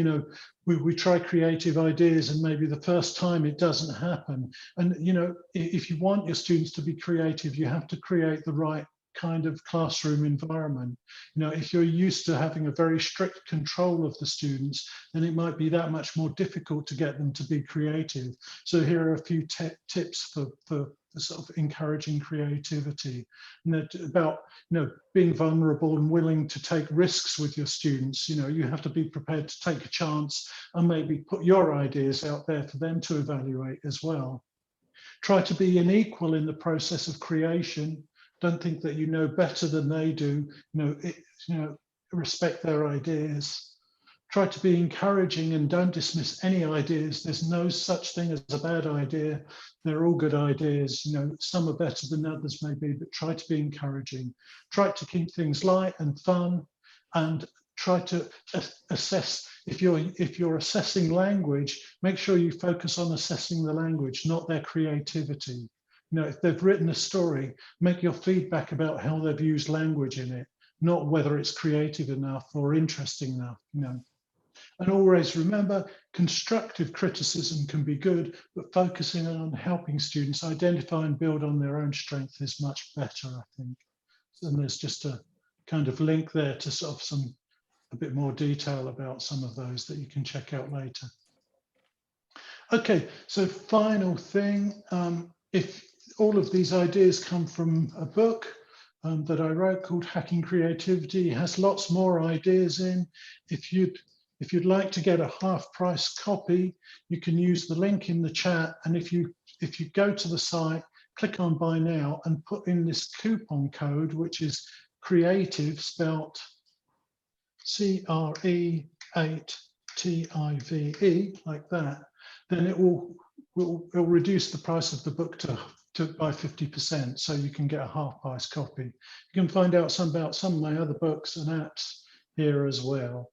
Speaker 2: we try creative ideas and maybe the first time it doesn't happen. And if you want your students to be creative, you have to create the right kind of classroom environment. If you're used to having a very strict control of the students, then it might be that much more difficult to get them to be creative. So here are a few tips for sort of encouraging creativity, and about being vulnerable and willing to take risks with your students. You have to be prepared to take a chance and maybe put your ideas out there for them to evaluate as well. Try to be an equal in the process of creation. Don't think that you know better than they do. Respect their ideas. Try to be encouraging and don't dismiss any ideas. There's no such thing as a bad idea. They're all good ideas. Some are better than others maybe, but try to be encouraging. Try to keep things light and fun, and try to assess. If you're assessing language, make sure you focus on assessing the language, not their creativity. If they've written a story, make your feedback about how they've used language in it, not whether it's creative enough or interesting enough. And always remember, constructive criticism can be good, but focusing on helping students identify and build on their own strength is much better, I think. And there's just a kind of link there to sort of a bit more detail about some of those that you can check out later. Okay, so final thing, if all of these ideas come from a book that I wrote called Hacking Creativity, it has lots more ideas in. If you'd like to get a half-price copy, you can use the link in the chat. And if you go to the site, click on Buy Now and put in this coupon code, which is creative, spelt CRE8TIVE, like that, then it will reduce the price of the book by 50%, so you can get a half-price copy. You can find out about some of my other books and apps here as well.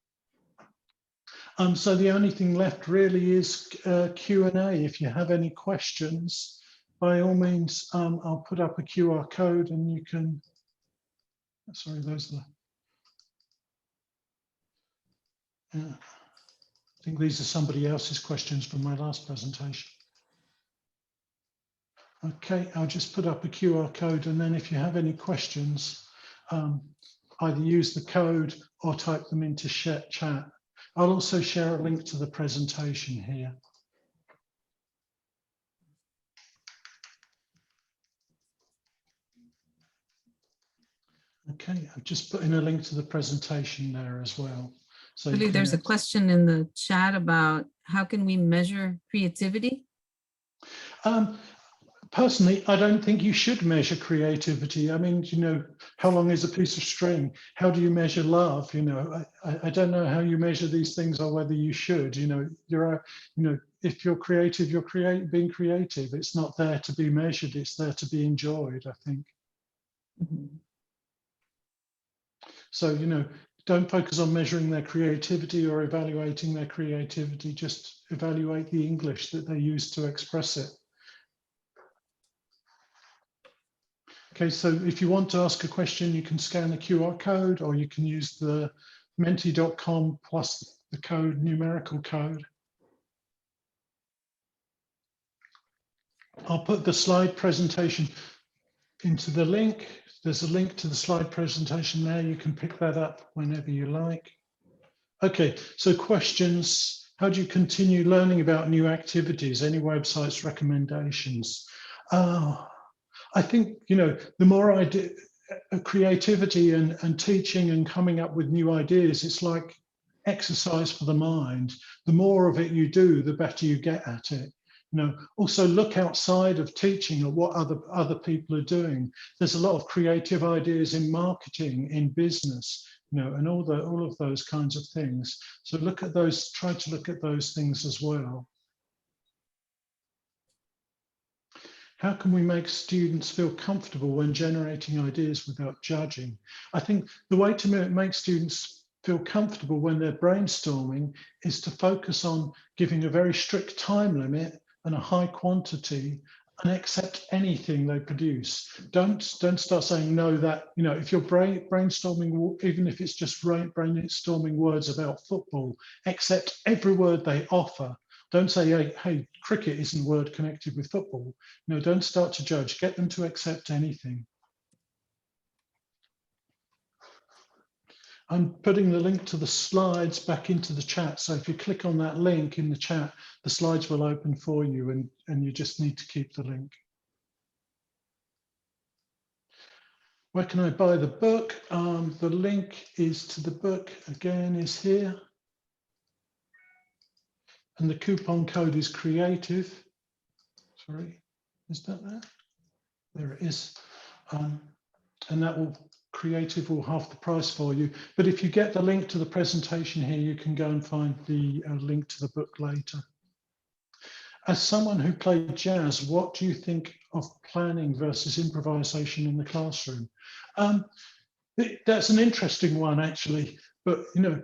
Speaker 2: So the only thing left really is Q&A. If you have any questions, by all means, I'll put up a QR code and you can, sorry, those are the, I think these are somebody else's questions from my last presentation. Okay, I'll just put up a QR code, and then if you have any questions, either use the code or type them into chat. I'll also share a link to the presentation here. Okay, I've just put in a link to the presentation there as well. So
Speaker 1: I believe there's a question in the chat about how can we measure creativity?
Speaker 2: Personally, I don't think you should measure creativity. I mean, you know, how long is a piece of string? How do you measure love? You know, I don't know how you measure these things or whether you should. You know, if you're creative, you're being creative. It's not there to be measured. It's there to be enjoyed, I think.
Speaker 1: Mm-hmm.
Speaker 2: So, you know, don't focus on measuring their creativity or evaluating their creativity. Just evaluate the English that they use to express it. Okay, so if you want to ask a question, you can scan the QR code, or you can use the menti.com plus the code, numerical code. I'll put the slide presentation into the link. There's a link to the slide presentation there. You can pick that up whenever you like. Okay, so questions. How do you continue learning about new activities? Any websites, recommendations? I think, you know, the more creativity and teaching and coming up with new ideas, it's like exercise for the mind. The more of it you do, the better you get at it. You know, also look outside of teaching at what other people are doing. There's a lot of creative ideas in marketing, in business, you know, and all of those kinds of things. So look at those, try to look at those things as well. How can we make students feel comfortable when generating ideas without judging? I think the way to make students feel comfortable when they're brainstorming is to focus on giving a very strict time limit and a high quantity and accept anything they produce. Don't start saying no, that, you know, if you're brainstorming, even if it's just brainstorming words about football, accept every word they offer. Don't say, hey, cricket isn't a word connected with football. No, don't start to judge. Get them to accept anything. I'm putting the link to the slides back into the chat. So if you click on that link in the chat, the slides will open for you, and you just need to keep the link. Where can I buy the book? The link is to the book, again, is here. And the coupon code is creative. Sorry, is that there? There it is. And that will, creative will half the price for you. But if you get the link to the presentation here, you can go and find the link to the book later. As someone who played jazz, what do you think of planning versus improvisation in the classroom? That's an interesting one, actually. But, you know,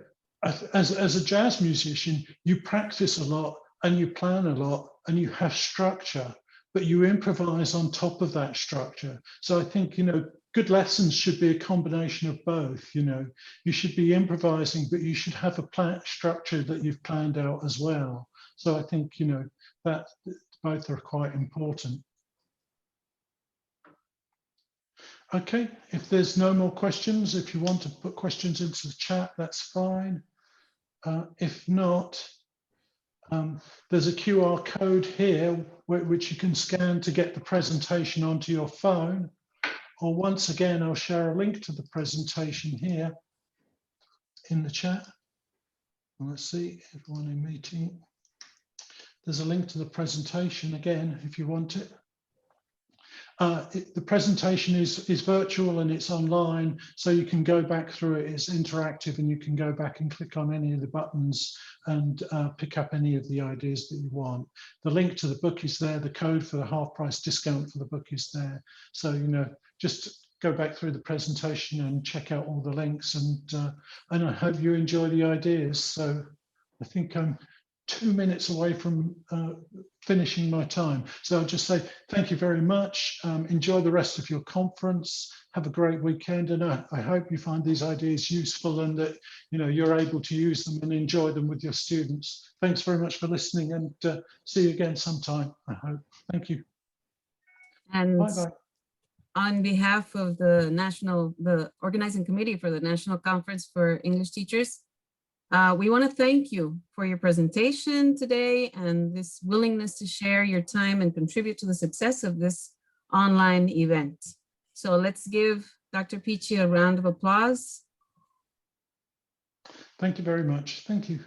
Speaker 2: as a jazz musician, you practice a lot and you plan a lot and you have structure, but you improvise on top of that structure. So I think, you know, good lessons should be a combination of both. You know, you should be improvising, but you should have a plan structure that you've planned out as well. So I think, you know, that both are quite important. Okay, if there's no more questions, if you want to put questions into the chat, that's fine. If not, there's a QR code here which you can scan to get the presentation onto your phone. Or once again, I'll share a link to the presentation here in the chat. Let's see, everyone in meeting. There's a link to the presentation again, if you want it. The presentation is virtual and it's online, so you can go back through it. It's interactive and you can go back and click on any of the buttons and pick up any of the ideas that you want. The link to the book is there. The code for the half price discount for the book is there. So, you know, just go back through the presentation and check out all the links, and I hope you enjoy the ideas. So I think I'm 2 minutes away from finishing my time. So I'll just say thank you very much. Enjoy the rest of your conference. Have a great weekend. And I hope you find these ideas useful and that, you know, you're able to use them and enjoy them with your students. Thanks very much for listening, and see you again sometime, I hope. Thank you.
Speaker 1: And
Speaker 2: bye-bye.
Speaker 1: On behalf of the organizing committee for the National Conference for English Teachers, we want to thank you for your presentation today and this willingness to share your time and contribute to the success of this online event. So let's give Dr. Peachey a round of applause.
Speaker 2: Thank you very much. Thank you.